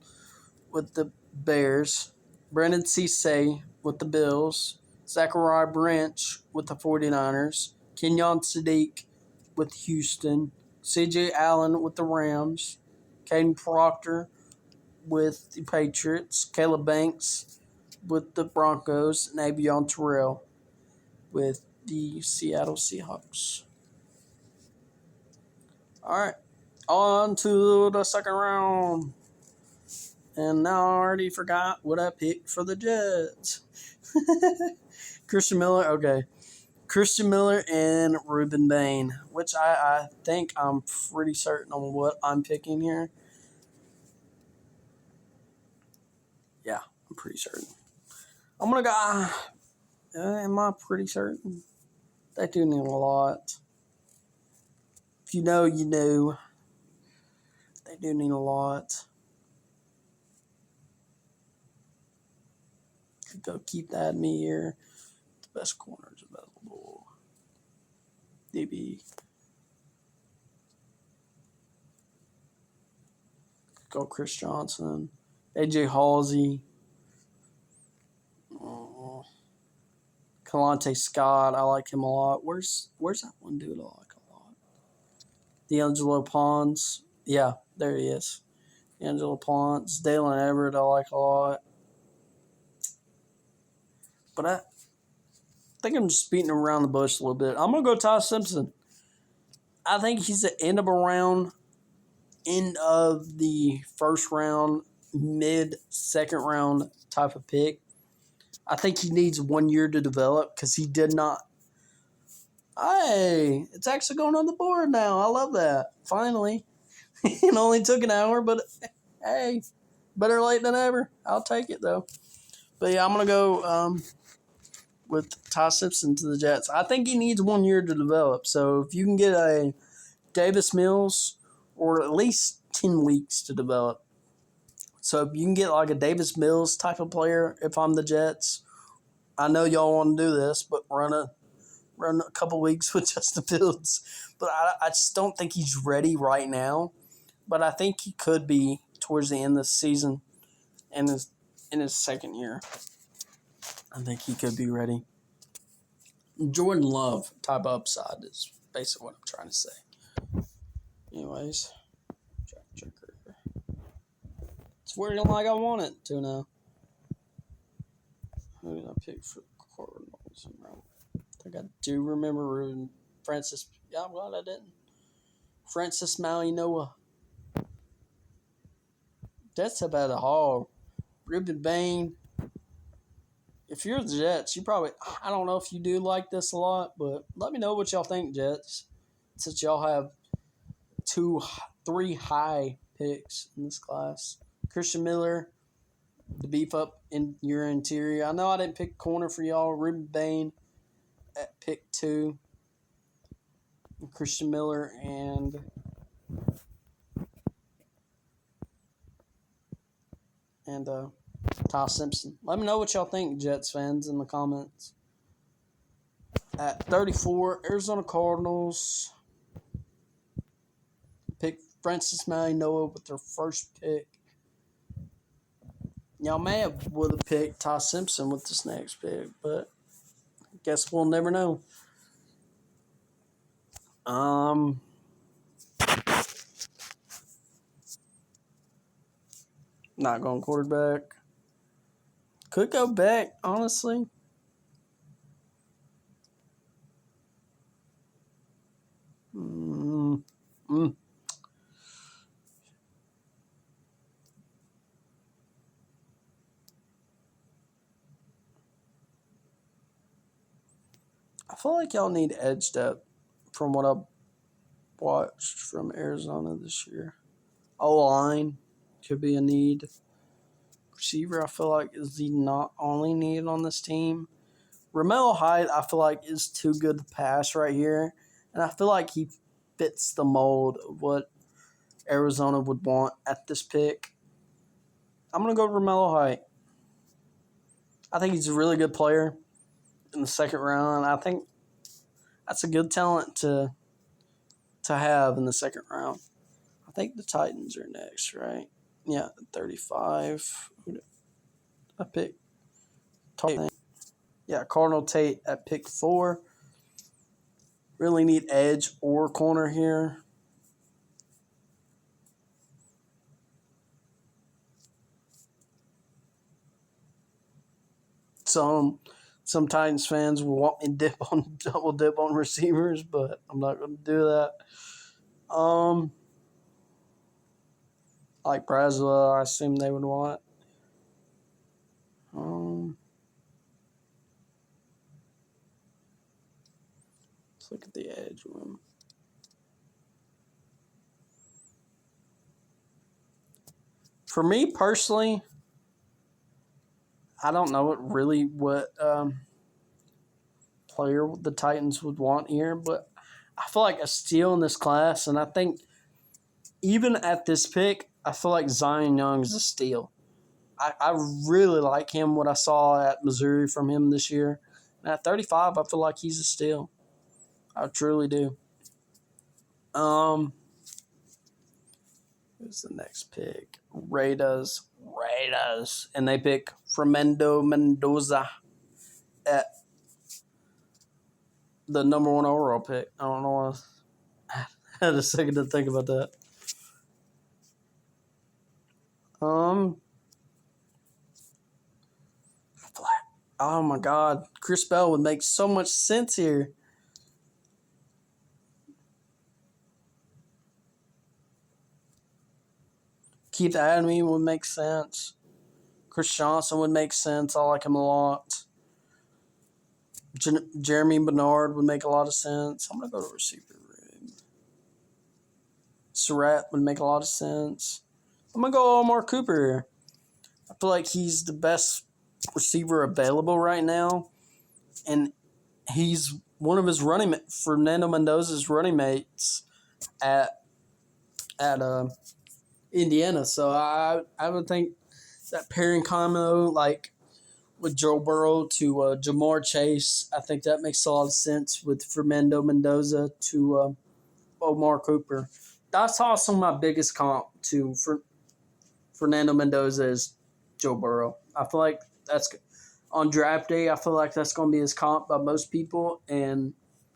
with the Bears, Brendan Cisse with the Bills, Zachariah Branch with the 49ers, Kenyon Sadiq with Houston, CJ Allen with the Rams, Caden Proctor with the Patriots, Caleb Banks with the Broncos, and Avion Terrell with the Seattle Seahawks. All right, on to the second round. And now I already forgot what I picked for the Jets. Christian Miller, okay. Christian Miller and Ruben Bain, which I think I'm pretty certain on what I'm picking here. Yeah, I'm pretty certain. I'm going to go. Am I pretty certain? They do need a lot. If you know, you know. They do need a lot. Could go keep that in me here. The best corners available. DB. Could go Chris Johnson. AJ Halsey. Kalante Scott, I like him a lot. Where's that one dude I like a lot? D'Angelo Pons. Yeah, there he is. D'Angelo Pons. Dalen Everett, I like a lot. But I think I'm just beating around the bush a little bit. I'm going to go Ty Simpson. I think he's the end of a round, end of the first round, mid second round type of pick. I think he needs 1 year to develop because he did not. Hey, it's actually going on the board now. I love that. Finally. It only took an hour, but hey, better late than ever. I'll take it, though. But yeah, I'm going to go with Ty Simpson to the Jets. I think he needs 1 year to develop. So if you can get a Davis Mills or at least 10 weeks to develop, So if you can get like a Davis Mills type of player, if I'm the Jets, I know y'all want to do this, but run a couple weeks with Justin Fields. But I just don't think he's ready right now. But I think he could be towards the end of the season in his second year. I think he could be ready. Jordan Love type of upside is basically what I'm trying to say. Anyways, checker. It's working like I want it to now. Who did I pick for Cardinals? I think I do remember Francis. Yeah, I'm glad I didn't. Francis Malinoa. That's about a haul. Ruben Bain. If you're the Jets, you probably, I don't know if you do like this a lot, but let me know what y'all think, Jets. Since y'all have 3 high picks in this class. Christian Miller, to beef up in your interior. I know I didn't pick corner for y'all. Ruben Bain at pick 2. Christian Miller and Ty Simpson. Let me know what y'all think, Jets fans, in the comments. At 34, Arizona Cardinals pick Francis Malinoa with their first pick. Y'all may have would have picked Ty Simpson with this next pick, but I guess we'll never know. Not going quarterback. Could go back, honestly. I feel like y'all need edge depth from what I've watched from Arizona this year. O-line could be a need. Receiver, I feel like, is the not only need on this team. Romello Hyde, I feel like, is too good to pass right here. And I feel like he fits the mold of what Arizona would want at this pick. I'm going to go Romello Hyde. I think he's a really good player in the second round. I think that's a good talent to have in the second round. I think the Titans are next, right? Yeah, 35. I picked Tate. Yeah, Cardinal Tate at pick 4. Really need edge or corner here. Some Titans will want me to double dip on receivers, but I'm not going to do that. Like Braswell, I assume they would want. Let's look at the edge one. For me personally, I don't know what player the Titans would want here, but I feel like a steal in this class, and I think even at this pick, I feel like Zion Young is a steal. I really like him, what I saw at Missouri from him this year. And at 35, I feel like he's a steal. I truly do. Who's the next pick? Raiders. And they pick Fernando Mendoza at the number 1 overall pick. I don't know. I had a second to think about that. Oh my God, Chris Bell would make so much sense here. Keith Adamy would make sense. Chris Johnson would make sense. I like him a lot. Jeremy Bernard would make a lot of sense. I'm going to go to receiver room. Surratt would make a lot of sense. I'm going to go Omar Cooper here. I feel like he's the best receiver available right now. And he's one of his Fernando Mendoza's running mates at Indiana. So I would think that pairing combo like with Joe Burrow to Jamar Chase, I think that makes a lot of sense with Fernando Mendoza to Omar Cooper. That's also my biggest comp to Fernando Mendoza is Joe Burrow. I feel like that's on draft day. I feel like that's going to be his comp by most people, and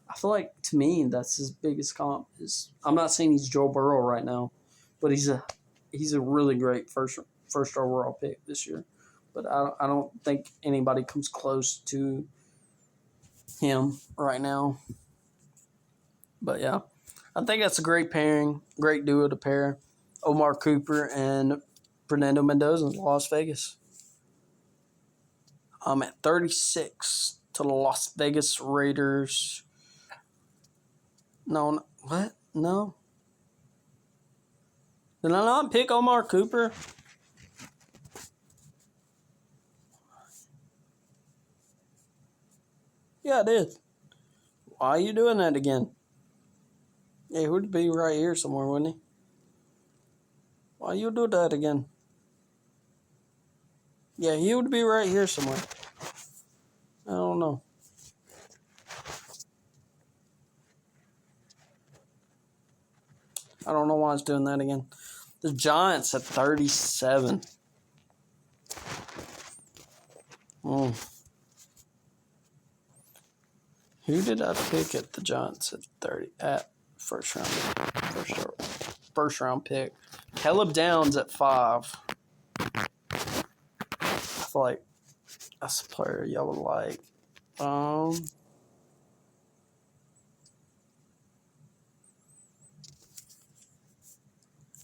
I feel like to me that's his biggest comp. Is I'm not saying he's Joe Burrow right now, but he's a really great first overall pick this year. But I don't think anybody comes close to him right now. But yeah, I think that's a great pairing, great duo to pair. Omar Cooper and Fernando Mendoza in Las Vegas. I'm at 36 to the Las Vegas Raiders. No, what? No. Did I not pick Omar Cooper? Yeah, I did. Why are you doing that again? Yeah, he would be right here somewhere, wouldn't he? Why you do that again? Yeah, he would be right here somewhere. I don't know. I don't know why it's doing that again. The Giants at 37. Mm. Who did I pick at the Giants at 30 at first round? First round pick. Caleb Downs at 5. I feel like that's a player y'all would like.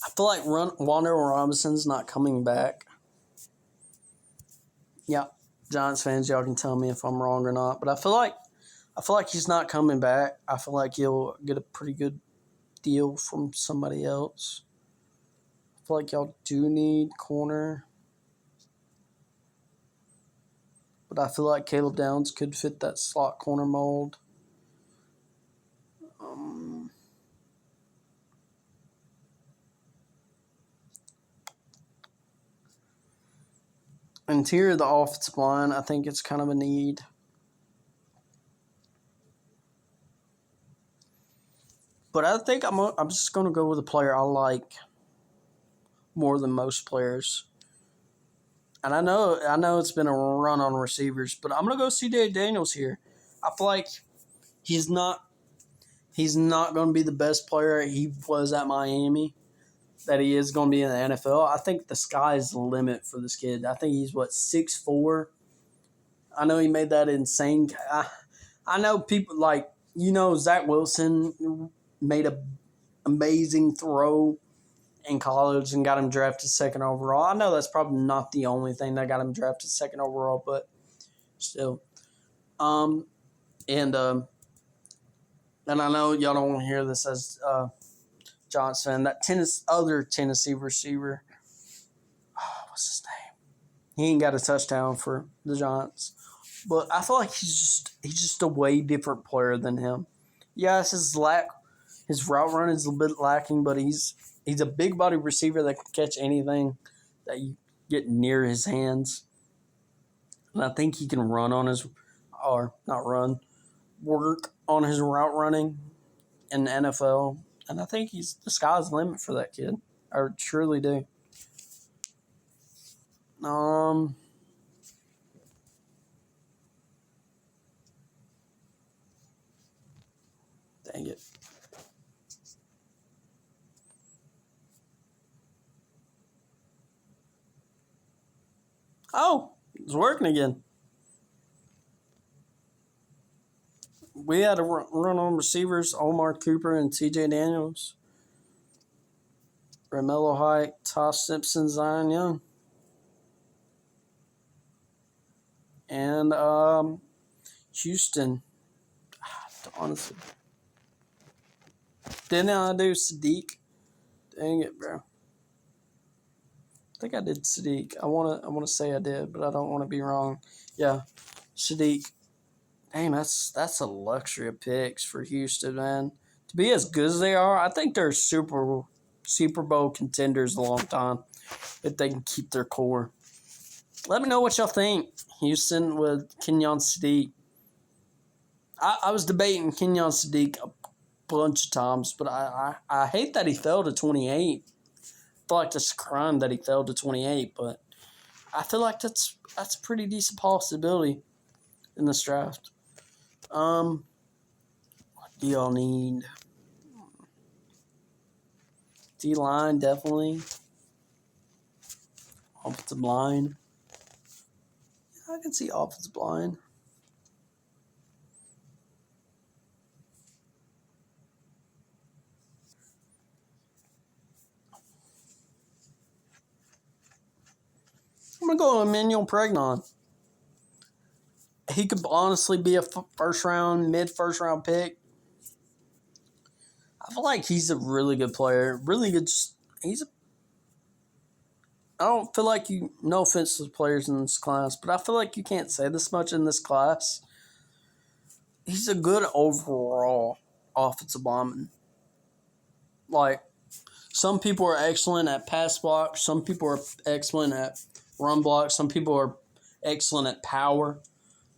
I feel like Wan'Dale Robinson's not coming back. Yeah, Giants fans, y'all can tell me if I'm wrong or not, but I feel like he's not coming back. I feel like he'll get a pretty good deal from somebody else. I feel like y'all do need corner, but I feel like Caleb Downs could fit that slot corner mold. Interior of the offensive line, I think it's kind of a need. But I think I'm just going to go with a player I like more than most players. And I know it's been a run on receivers, but I'm going to go C.J. Daniels here. I feel like he's not going to be the best player he was at Miami that he is going to be in the NFL. I think the sky's the limit for this kid. I think he's 6'4". I know he made that insane. I know people like Zach Wilson made a amazing throw in college and got him drafted second overall. I know that's probably not the only thing that got him drafted second overall, but still. And I know y'all don't want to hear this as Johnson, that other Tennessee receiver. Oh, what's his name? He ain't got a touchdown for the Giants, but I feel like he's just a way different player than him. Yes, his route run is a bit lacking, but he's a big body receiver that can catch anything that you get near his hands. And I think he can work on his route running in the NFL. And I think the sky's the limit for that kid. I truly do. Dang it. Oh, it's working again. We had a run on receivers, Omar Cooper and C.J. Daniels. Romello Height, Tosh Simpson, Zion Young. And Houston. Honestly. Didn't I do Sadiq? Dang it, bro. I think I did Sadiq. I wanna say I did, but I don't want to be wrong. Yeah, Sadiq. Dang, that's a luxury of picks for Houston, man. To be as good as they are, I think they're super Super Bowl contenders a long time if they can keep their core. Let me know what y'all think. Houston with Kenyon Sadiq. I was debating Kenyon Sadiq a bunch of times, but I hate that he fell to 28. I feel like it's a crime that he fell to 28, but I feel like that's a pretty decent possibility in this draft. What do y'all need? D-line, definitely. Offensive line. I can see offensive line. I'm going to go with Emmanuel Pregnon. He could honestly be a mid-first round pick. I feel like he's a really good player. Really good. I don't feel like you, no offense to the players in this class, but I feel like you can't say this much in this class. He's a good overall offensive lineman. Like, some people are excellent at pass block. Some people are excellent at run block. Some people are excellent at power.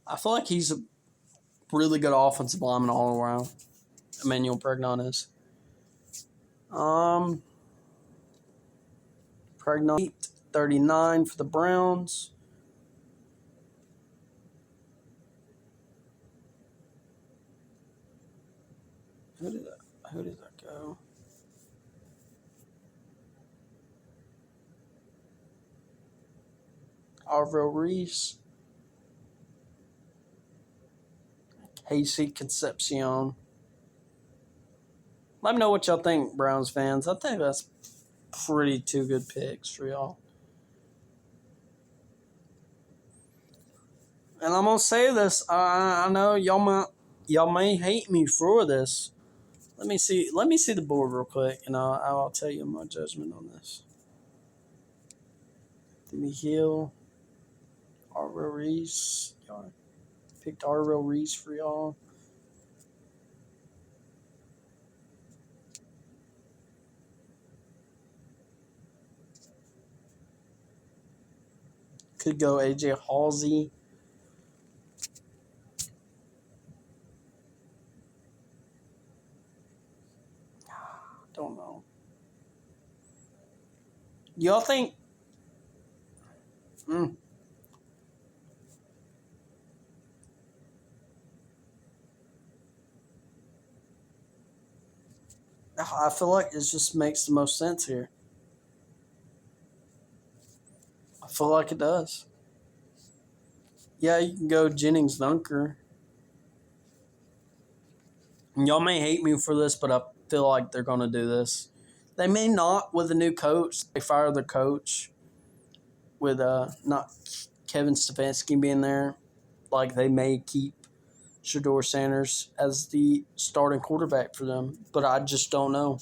I feel like he's a really good offensive lineman all around. Emmanuel Pregnon is. Pregnon 39 for the Browns. Who did that go? Arville Reese. Casey Concepcion. Let me know what y'all think, Browns fans. I think that's pretty two good picks for y'all. And I'm gonna say this. I know y'all may hate me for this. Let me see the board real quick, and I'll tell you my judgment on this. Timmy Hill, Arville Reese. Y'all picked Arville Reese for y'all. Could go AJ Halsey. Don't know. Y'all think? I feel like it just makes the most sense here. I feel like it does. Yeah, you can go Jennings Dunker. Y'all may hate me for this, but I feel like they're going to do this. They may not with a new coach. They fire the coach with not Kevin Stefanski being there. Like, they may keep Shedeur Sanders as the starting quarterback for them, but I just don't know.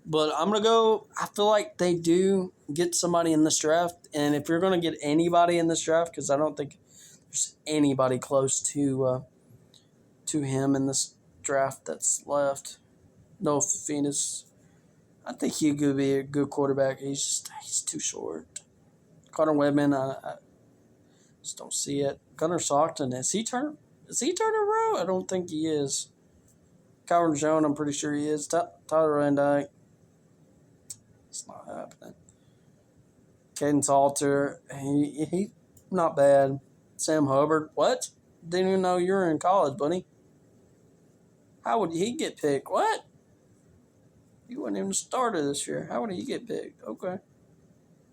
But I'm going to go – I feel like they do get somebody in this draft, and if you're going to get anybody in this draft, because I don't think there's anybody close to him in this draft that's left. No, Phoenix. I think he could be a good quarterback. He's too short. Connor Webman, I just don't see it. Gunnar Stockton, is he turning pro? I don't think he is. Kyron Jones, I'm pretty sure he is. Tyler Van Dyke, it's not happening. Caden Salter, he not bad. Sam Hubbard, what? Didn't even know you were in college, buddy. How would he get picked? What? He wasn't even started this year. How would he get picked? Okay.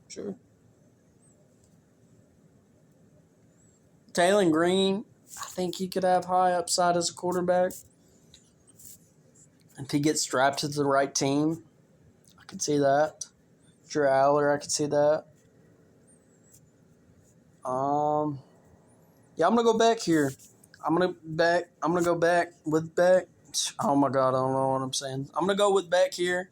Sure. Taylor Green, I think he could have high upside as a quarterback. If he gets drafted to the right team, I could see that. Drew Aller, I could see that. Yeah, I'm gonna go back here. I'm gonna go back with Beck. Oh my God, I don't know what I'm saying. I'm gonna go with Beck here,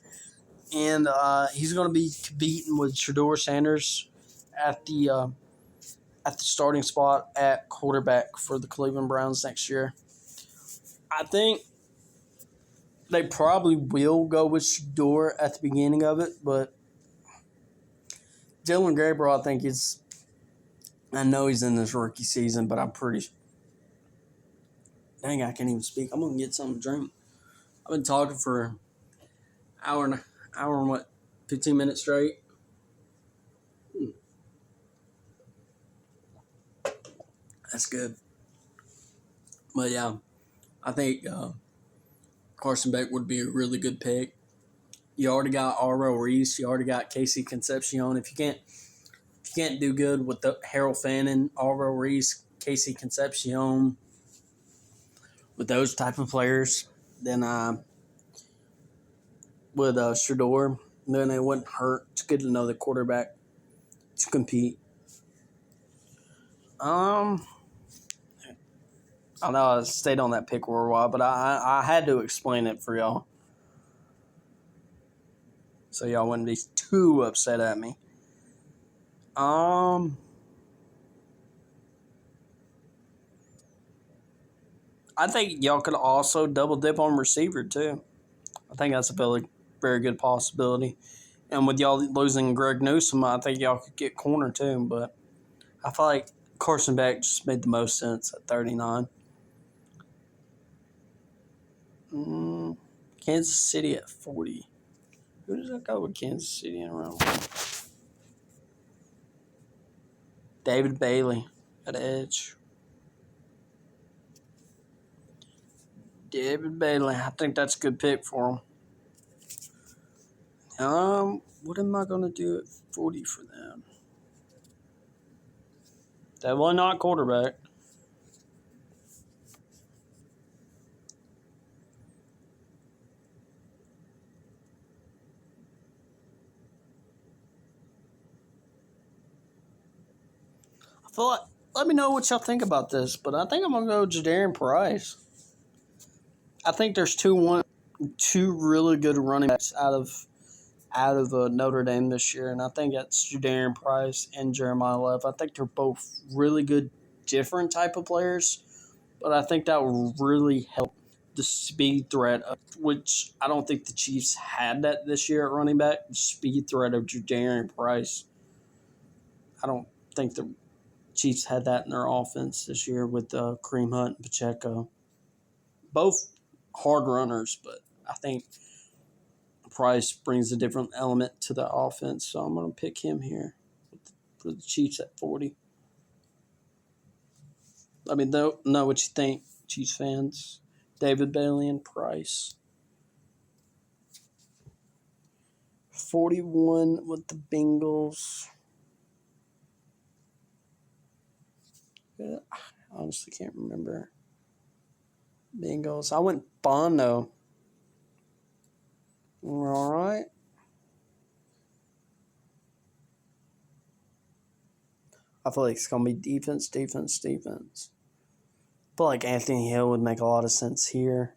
and he's gonna be competing with Shedeur Sanders at the starting spot at quarterback for the Cleveland Browns next year. I think They probably will go with Shador at the beginning of it, but Dylan Gabriel, I think is. I know he's in this rookie season, but I'm pretty. Dang, I can't even speak. I'm gonna get something to drink. I've been talking for an hour and what, 15 minutes straight. That's good. But yeah, I think Carson Beck would be a really good pick. You already got Aro Reese. You already got Casey Concepcion. If you can't do good with the Harold Fannin, Aro Reese, Casey Concepcion, with those type of players, then with Shador, then it wouldn't hurt. It's good to know the quarterback to compete. I know I stayed on that pick for a while, but I had to explain it for y'all, so y'all wouldn't be too upset at me. I think y'all could also double dip on receiver too. I think that's a very good possibility. And with y'all losing Greg Newsome, I think y'all could get corner too. But I feel like Carson Beck just made the most sense at 39. Kansas City at 40. Who does that go with Kansas City in round one? David Bailey at edge. David Bailey. I think that's a good pick for him. What am I going to do at 40 for them? Definitely not quarterback. I feel like, let me know what y'all think about this, but I think I'm going to go Jadarian Price. I think there's two really good running backs out of Notre Dame this year, and I think that's Jadarian Price and Jeremiah Love. I think they're both really good, different type of players, but I think that will really help the speed threat, which I don't think the Chiefs had that this year at running back. The speed threat of Jadarian Price. I don't think the Chiefs had that in their offense this year with Kareem Hunt and Pacheco. Both hard runners, but I think Price brings a different element to the offense, so I'm going to pick him here for the Chiefs at 40. Let me know what you think, Chiefs fans. David Bailey and Price. 41 with the Bengals. I honestly can't remember. Bengals. I went Bono. All right. I feel like it's going to be defense. I feel like Anthony Hill would make a lot of sense here.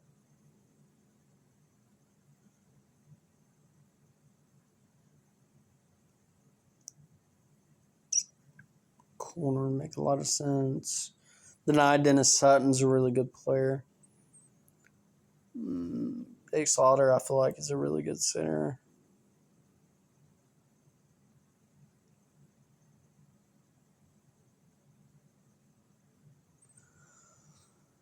Corner would make a lot of sense. Denied Dennis Sutton's a really good player. Jake Slaughter, I feel like, is a really good center.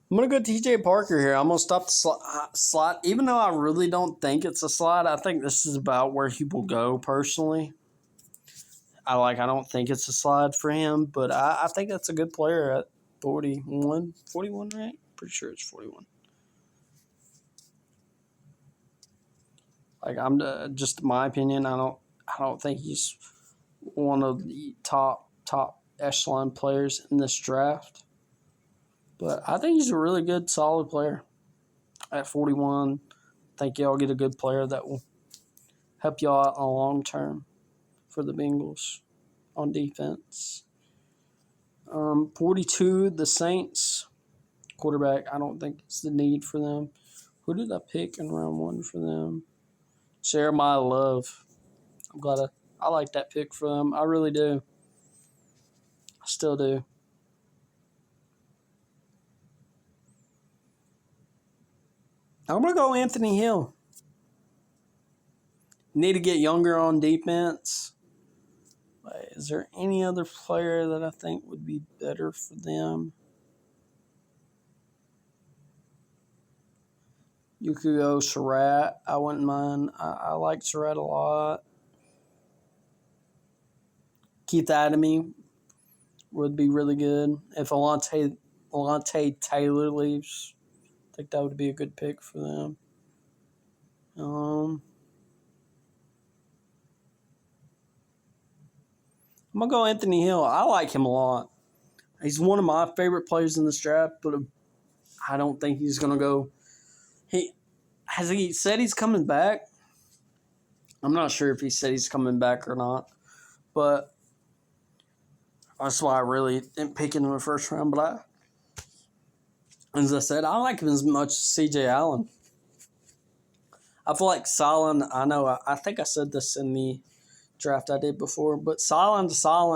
I'm going to go TJ Parker here. I'm going to stop the slot. Even though I really don't think it's a slot, I think this is about where he will go personally. I don't think it's a slide for him, but I think that's a good player at 41, right? Pretty sure it's 41. Just my opinion, I don't think he's one of the top echelon players in this draft. But I think he's a really good, solid player. At 41, I think y'all get a good player that will help y'all out in the long term for the Bengals on defense. 42, the Saints. Quarterback, I don't think it's the need for them. Who did I pick in round one for them? Jeremiah Love. I like that pick for them. I really do. I still do. I'm going to go Anthony Hill. Need to get younger on defense. Is there any other player that I think would be better for them? You could go Surratt. I wouldn't mind. I like Surratt a lot. Keith Adamy would be really good. If Alante Taylor leaves, I think that would be a good pick for them. I'm going to go Anthony Hill. I like him a lot. He's one of my favorite players in this draft, but I don't think he's going to go. Has he said he's coming back? I'm not sure if he said he's coming back or not, but that's why I really didn't pick him in the first round. But as I said, I like him as much as C.J. Allen. I feel like Solon, I think I said this in the draft I did before, but Solon,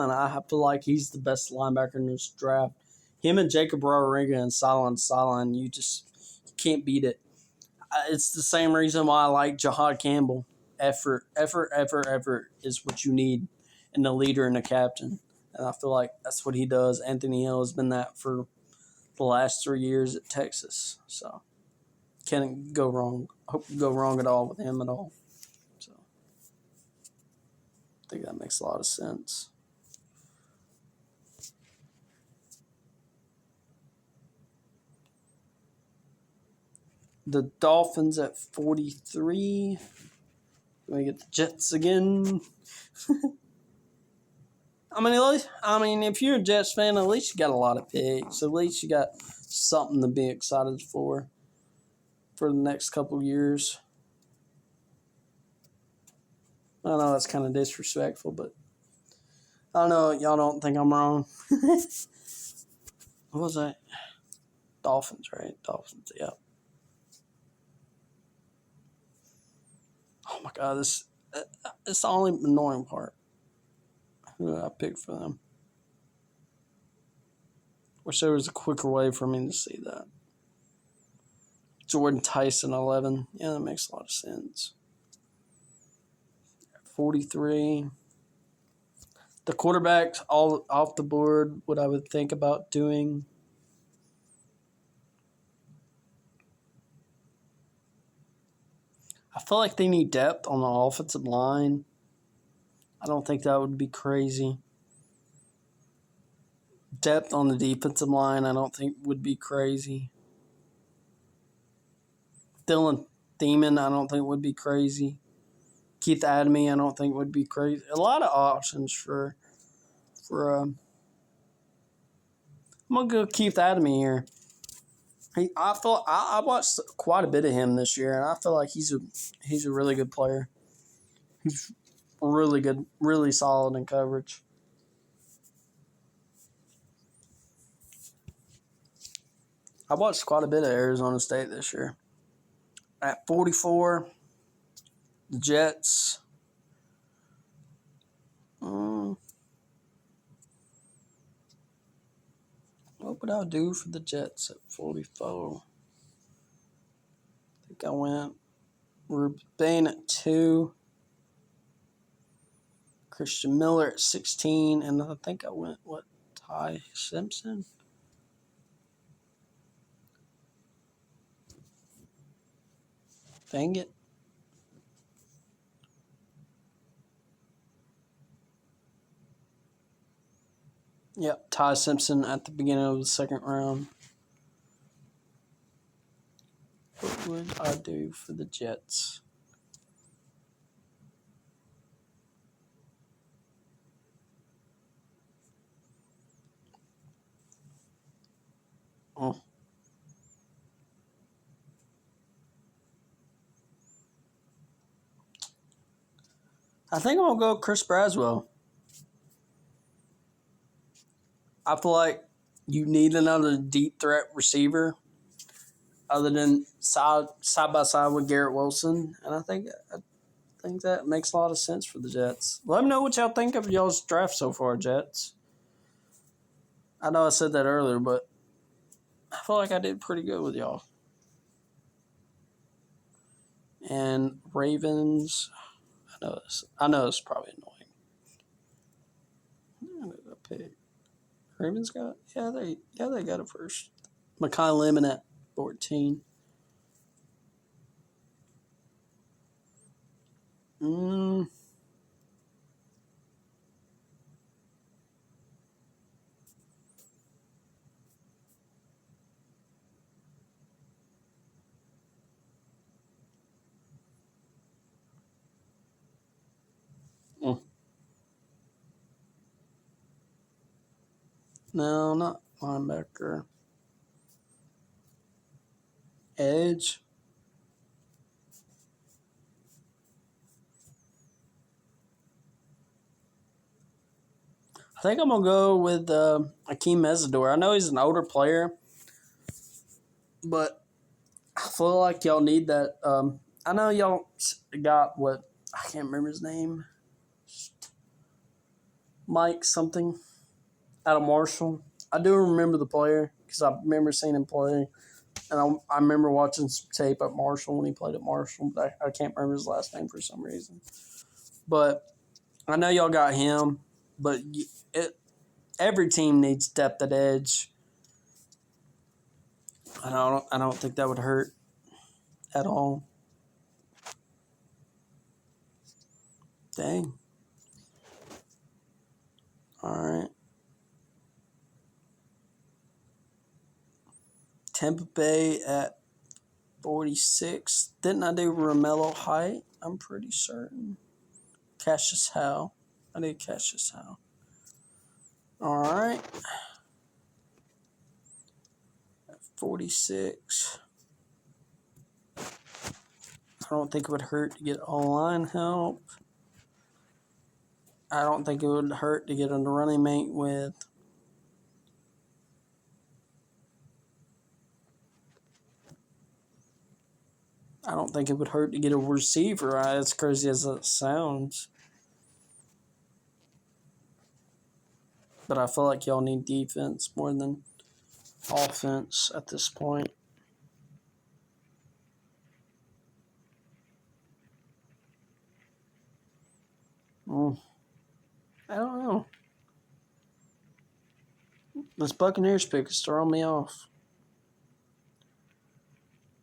I feel like he's the best linebacker in this draft. Him and Jacob Rodriguez and Solon, you can't beat it. It's the same reason why I like Jahad Campbell. Effort is what you need in a leader and a captain. And I feel like that's what he does. Anthony Hill has been that for the last 3 years at Texas. So can't go wrong. Hope you go wrong at all with him at all. So I think that makes a lot of sense. The Dolphins at 43. We get the Jets again. I mean, if you're a Jets fan, at least you got a lot of picks. At least you got something to be excited for the next couple of years. I know that's kind of disrespectful, but I don't know. Y'all don't think I'm wrong. What was that? Dolphins, right? Dolphins, yeah. Oh, my God. It's the only annoying part. Who did I pick for them? Wish there was a quicker way for me to see that. Jordan Tyson, 11. Yeah, that makes a lot of sense. 43. The quarterbacks all off the board, what I would think about doing. I feel like they need depth on the offensive line. I don't think that would be crazy. Depth on the defensive line, I don't think would be crazy. Dylan Thiemann, I don't think would be crazy. Keith Adamy, I don't think would be crazy. A lot of options for I'm gonna go Keith Adamy here. I watched quite a bit of him this year, and I feel like he's a really good player. He's really good, really solid in coverage. I watched quite a bit of Arizona State this year. At 44, the Jets. What would I do for the Jets at 44? I think I went Ruben at 2. Christian Miller at 16. And I think I went, Ty Simpson? Dang it. Yep, Ty Simpson at the beginning of the second round. What would I do for the Jets? Oh. I think I'm going to go Chris Braswell. I feel like you need another deep threat receiver other than side by side with Garrett Wilson. And I think that makes a lot of sense for the Jets. Let me know what y'all think of y'all's draft so far, Jets. I know I said that earlier, but I feel like I did pretty good with y'all. And Ravens. I know it's probably annoying. Pick. Ravens got they got it first. Makai Lemon at 14. Mm, mm. No, not linebacker. Edge. I think I'm gonna go with Akeem Mesidor. I know he's an older player, but I feel like y'all need that. I know y'all got what I can't remember his name, Mike something out of Marshall. I do remember the player because I remember seeing him play, and I remember watching some tape at Marshall when he played at Marshall. But I can't remember his last name for some reason. But I know y'all got him, but every team needs depth at edge. I don't think that would hurt at all. Dang. All right. Tampa Bay at 46. Didn't I do Romello Height? I'm pretty certain. Cassius Howe. I did Cassius Howe. All right. 46. I don't think it would hurt to get online help. I don't think it would hurt to get a running mate with. I don't think it would hurt to get a receiver. As crazy as it sounds. But I feel like y'all need defense more than offense at this point. I don't know. This Buccaneers pick is throwing me off.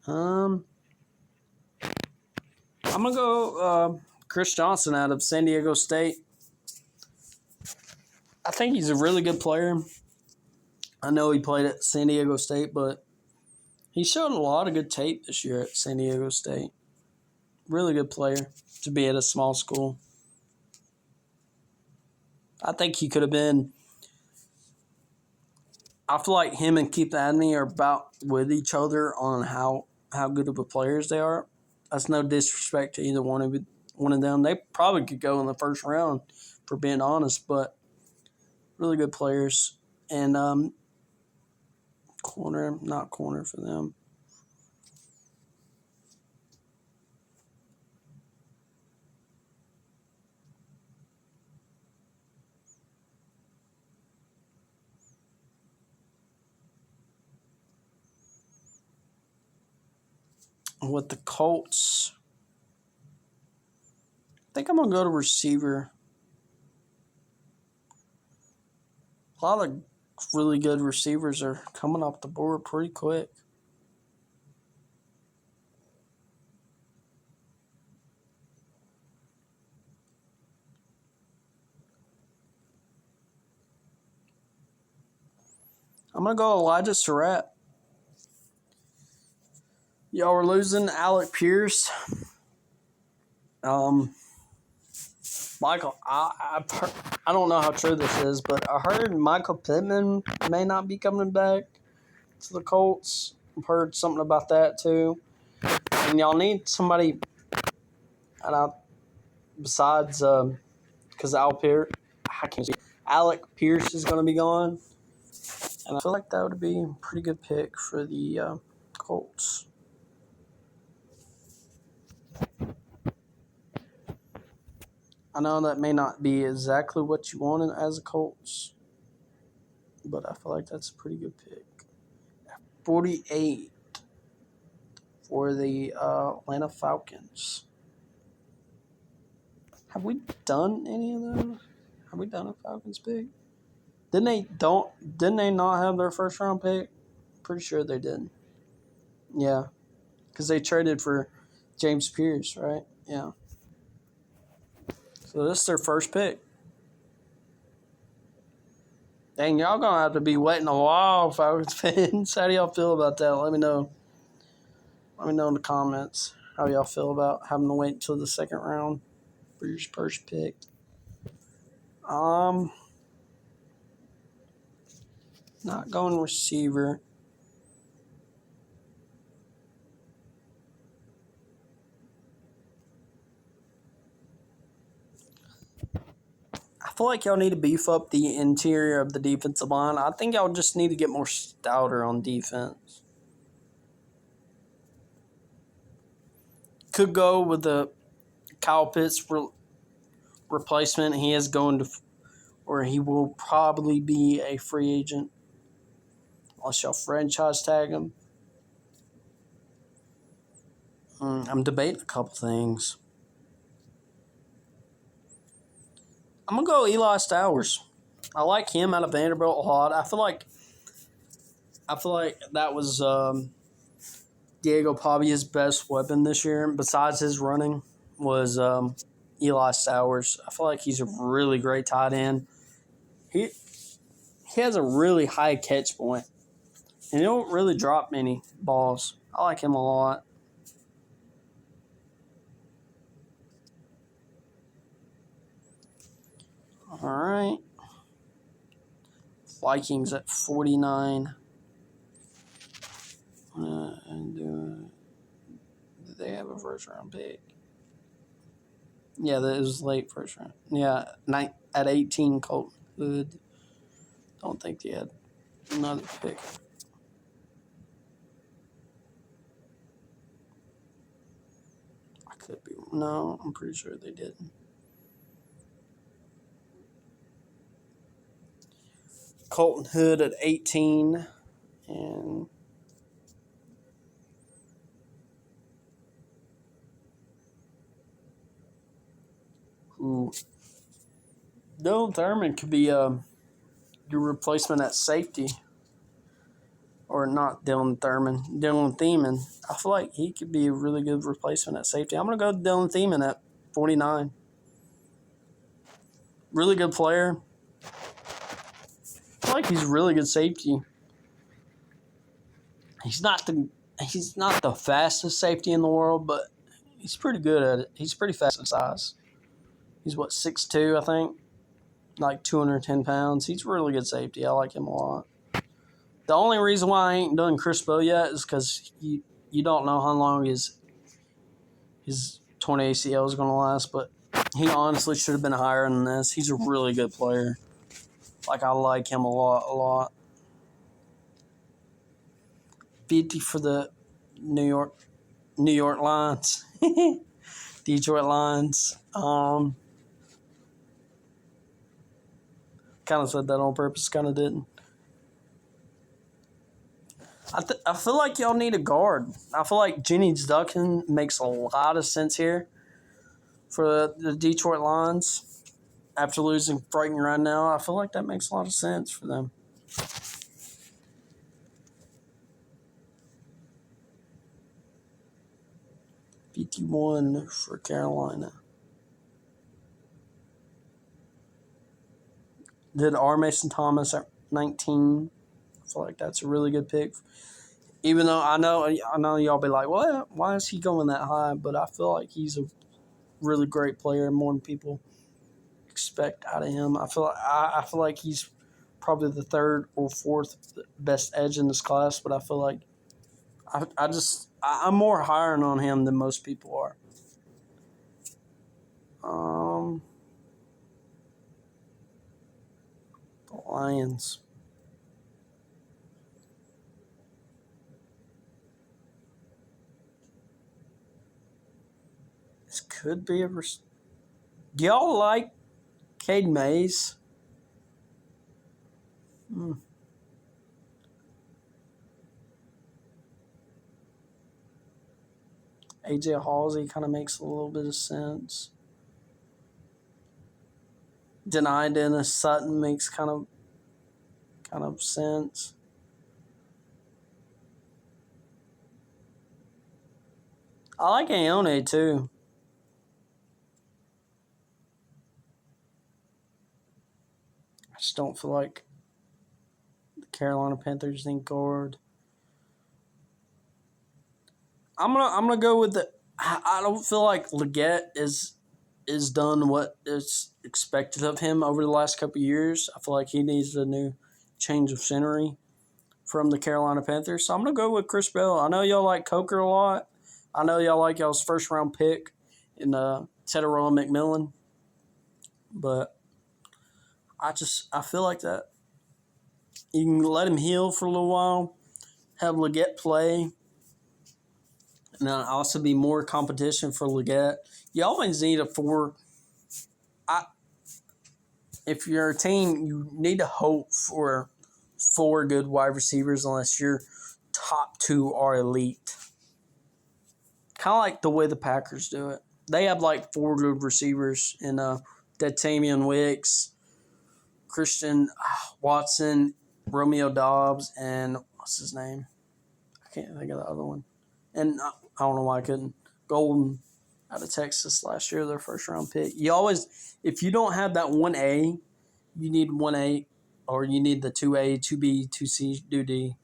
I'm gonna go Chris Johnson out of San Diego State. I think he's a really good player. I know he played at San Diego State, but he showed a lot of good tape this year at San Diego State. Really good player to be at a small school. I think he could have been. I feel like him and Keith Adney are about with each other on how good of a players they are. That's no disrespect to either one of them. They probably could go in the first round, for being honest, but really good players. And not corner for them. With the Colts, I think I'm going to go to receiver. A lot of really good receivers are coming off the board pretty quick. I'm going to go Elijah Surratt. Y'all were losing Alec Pierce. Michael, I don't know how true this is, but I heard Michael Pittman may not be coming back to the Colts. I've heard something about that too. And y'all need somebody besides because Alec Pierce is going to be gone. And I feel like that would be a pretty good pick for the Colts. I know that may not be exactly what you wanted as a Colts, but I feel like that's a pretty good pick. 48. for the Atlanta Falcons. Have we done any of those? Have we done a Falcons pick? Didn't they not have their first round pick? Pretty sure they did. Yeah, because they traded for James Pierce, right? Yeah. So this is their first pick. Dang, y'all gonna have to be waiting a while, Falcons fans. How do y'all feel about that? Let me know. Let me know in the comments how y'all feel about having to wait until the second round for your first pick. Not going receiver. I feel like y'all need to beef up the interior of the defensive line. I think y'all just need to get more stouter on defense. Could go with the Kyle Pitts replacement. He is going to, or he will probably be a free agent unless y'all franchise tag him. I'm debating a couple things. I'm gonna go Eli Stowers. I like him out of Vanderbilt a lot. I feel like that was Diego Pavia's best weapon this year, besides his running, was Eli Stowers. I feel like he's a really great tight end. He has a really high catch point, and he don't really drop many balls. I like him a lot. All right. Vikings at 49. Do they have a first round pick? Yeah, that was late first round. Yeah, at 18, Colton Hood. Don't think they had another pick. I could be. No, I'm pretty sure they didn't. Colton Hood at 18. And ooh, Dylan Thurman could be your replacement at safety. Or not Dylan Thurman, Dylan Thiemann. I feel like he could be a really good replacement at safety. I'm going to go Dylan Thiemann at 49. Really good player. I feel like he's a really good safety. He's not the fastest safety in the world, but he's pretty good at it. He's pretty fast in size. He's 6'2", I think, like 210 pounds. He's a really good safety. I like him a lot. The only reason why I ain't done Chris Bow yet is because you don't know how long his torn ACL is going to last, but he honestly should have been higher than this. He's a really good player. Like, I like him a lot. 50 for the New York Lions. Detroit Lions. Kind of said that on purpose, kind of didn't. I feel like y'all need a guard. I feel like Jenny Duncan makes a lot of sense here for the Detroit Lions. After losing Brighton right now, I feel like that makes a lot of sense for them. $51 for Carolina. Did R. Mason Thomas at 19. I feel like that's a really good pick. Even though I know y'all be like, well, why is he going that high? But I feel like he's a really great player, more than people expect out of him. I feel like he's probably the third or fourth best edge in this class, but I feel like I'm more higher on him than most people are. The Lions. This could be a. Do y'all like Cade Mays? Hmm. AJ Halsey kind of makes a little bit of sense. Denied Dennis Sutton makes kind of sense. I like Aone too. I just don't feel like the Carolina Panthers need guard. I'm gonna go with the. I don't feel like Leggett is done what is expected of him over the last couple of years. I feel like he needs a new change of scenery from the Carolina Panthers. So I'm gonna go with Chris Bell. I know y'all like Coker a lot. I know y'all like y'all's first round pick in Tetairoa McMillan, but I feel like that you can let him heal for a little while, have Leggett play, and then also be more competition for Leggett. You always need a four. If you're a team, you need to hope for four good wide receivers unless your top two are elite. Kind of like the way the Packers do it. They have like four good receivers in Datamian Wicks, Christian Watson, Romeo Dobbs, and what's his name? I can't think of the other one. And I don't know why I couldn't. Golden out of Texas last year, their first round pick. You always, if you don't have that 1A, you need 1A, or you need the 2A, 2B, 2C, 2D.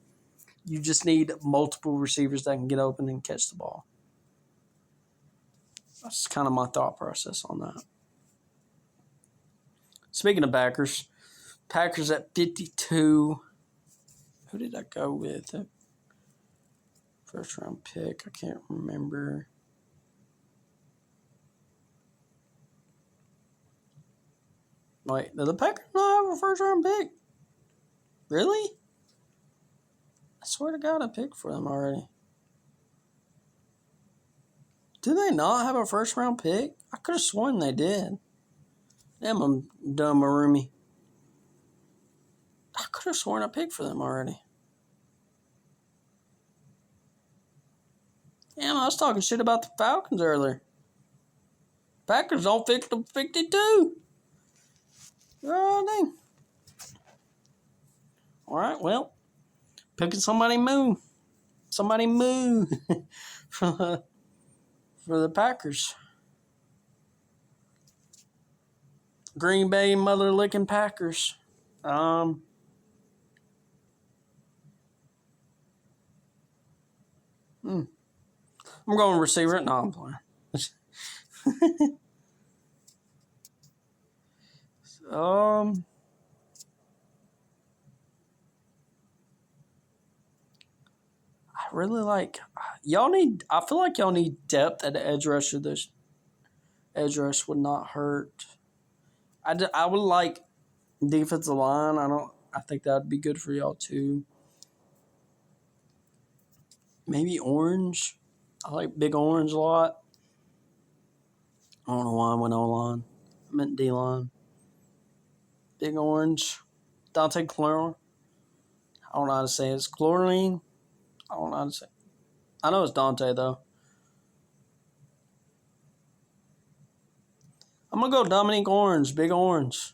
You just need multiple receivers that can get open and catch the ball. That's kind of my thought process on that. Speaking of Packers at 52. Who did I go with? First round pick. I can't remember. Wait, did the Packers not have a first round pick? Really? I swear to God, I picked for them already. Do they not have a first round pick? I could have sworn they did. Damn, I'm dumb, Marumi. I could have sworn I picked for them already. Damn, I was talking shit about the Falcons earlier. Packers don't fix the 52. Oh, dang. All right, well, picking somebody moo. Somebody moo for the Packers. Green Bay mother-licking Packers. I'm going receiver. No, I'm playing. I really like y'all need. I feel like y'all need depth at the edge rusher. This edge rush would not hurt. I would like defensive line. I think that'd be good for y'all too. Maybe orange. I like big orange a lot. I don't know why I went O-line. I meant D-line. Big orange. Dante Clore. I don't know how to say it. It's chlorine. I don't know how to say it. I know it's Dante, though. I'm going to go Dominique Orange. Big orange.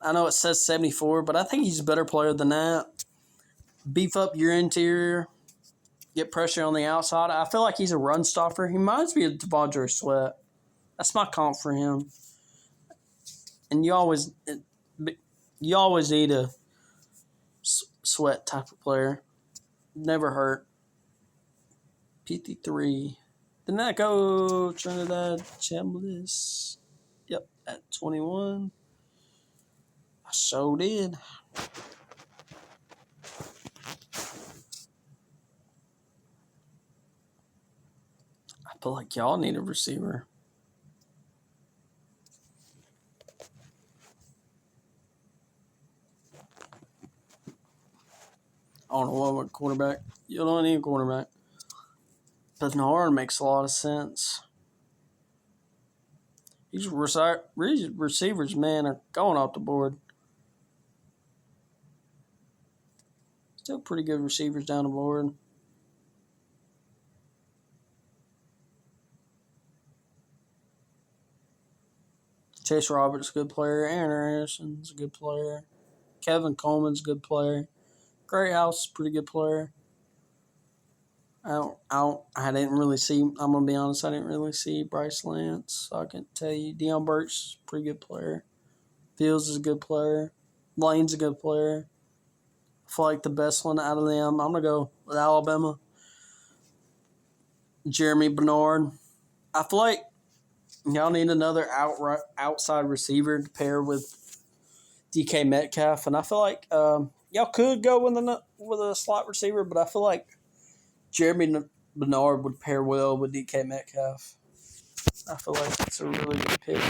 I know it says 74, but I think he's a better player than that. Beef up your interior. Get pressure on the outside. I feel like he's a run stopper. He reminds me of Devondre Sweat. That's my comp for him. And you always need a Sweat type of player. Never hurt. 53. Didn't that go Trinidad Chambliss? Yep, at 21. I so did. I feel like y'all need a receiver. I don't know what quarterback. You don't need a quarterback. But Nard makes a lot of sense. These receivers, man, are going off the board. Still pretty good receivers down the board. Chase Roberts, a good player. Aaron Anderson's a good player. Kevin Coleman's a good player. Gray House, pretty good player. I didn't really see. I'm gonna be honest. I didn't really see Bryce Lance. So I can tell you, Deion Burks, pretty good player. Fields is a good player. Lane's a good player. I feel like the best one out of them. I'm gonna go with Alabama. Jeremy Bernard. I feel like y'all need another outside receiver to pair with DK Metcalf, and I feel like y'all could go with a slot receiver, but I feel like Jeremy Bernard would pair well with DK Metcalf. I feel like it's a really good pick.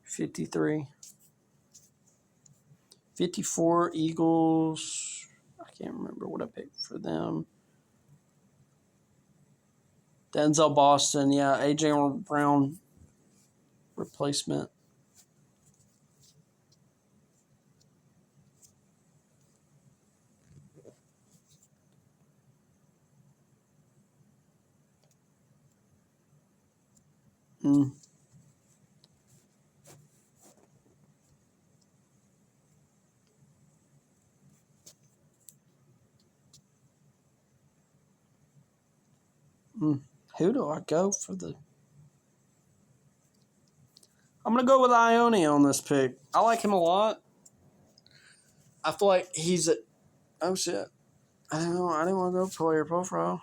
53. 54 Eagles. I can't remember what I picked for them. Denzel Boston, yeah. A.J. Brown replacement. Mm. Mm. Who do I go for the... I'm going to go with Ione on this pick. I like him a lot. I feel like he's a... Oh, shit. I don't know. I didn't want to go player profile.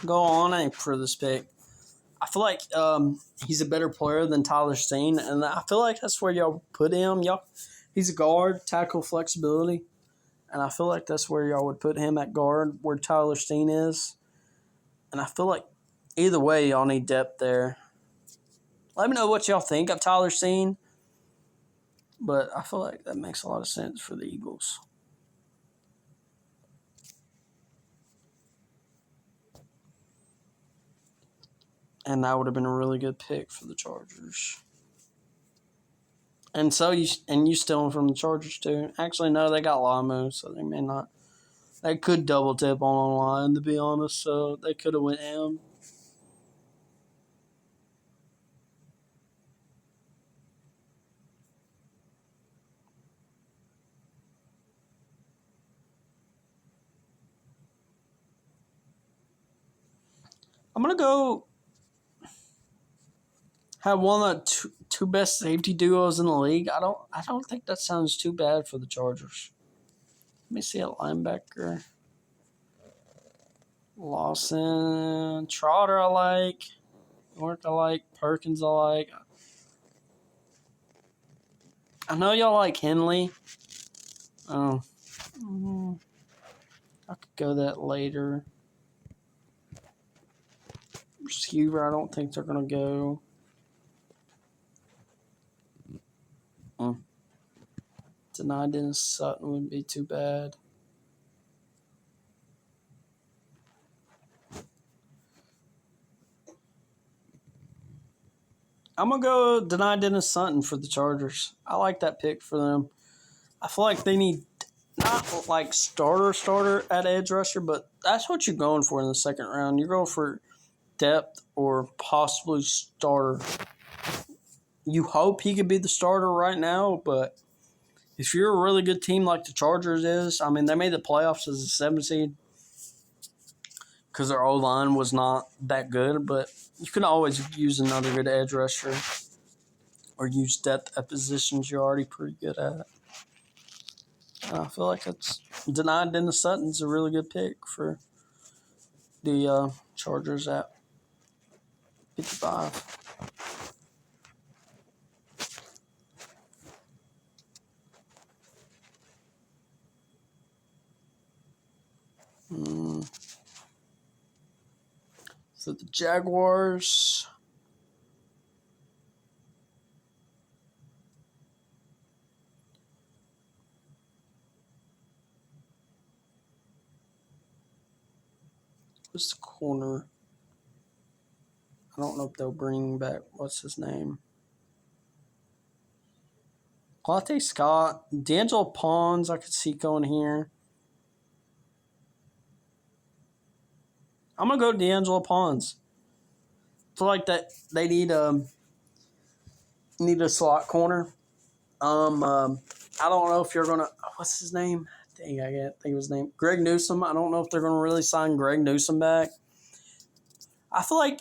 Go on A for this pick. I feel like he's a better player than Tyler Steen, and I feel like that's where y'all put him. He's a guard, tackle flexibility, and I feel like that's where y'all would put him at guard, where Tyler Steen is. And I feel like either way, y'all need depth there. Let me know what y'all think of Tyler Steen, but I feel like that makes a lot of sense for the Eagles. And that would have been a really good pick for the Chargers. And so you steal him from the Chargers too. Actually, no, they got Lamu, so they may not. They could double tip on online, to be honest. So they could have went him. I'm gonna go have one of the two best safety duos in the league. I don't think that sounds too bad for the Chargers. Let me see a linebacker. Lawson, Trotter, I like. York, I like. Perkins, I like. I know y'all like Henley. Oh, I could go that later. Receiver, I don't think they're gonna go. Denied Dennis Sutton wouldn't be too bad. I'm going to go deny Dennis Sutton for the Chargers. I like that pick for them. I feel like they need not like starter at edge rusher, but that's what you're going for in the second round. You're going for depth or possibly starter. You hope he could be the starter right now, but if you're a really good team like the Chargers is, I mean, they made the playoffs as a 7 seed because their O-line was not that good, but you can always use another good edge rusher or use depth at positions you're already pretty good at. I feel like it's denied Dennis Sutton's a really good pick for the Chargers at 55. So the Jaguars. What's the corner? I don't know if they'll bring back, what's his name? Well, Scott. D'Angelo Pons, I could see going here. I'm gonna go D'Angelo Pons. I feel like that they need a slot corner. I don't know if you're gonna. What's his name? Dang, I can't think of his name. Greg Newsome. I don't know if they're gonna really sign Greg Newsome back. I feel like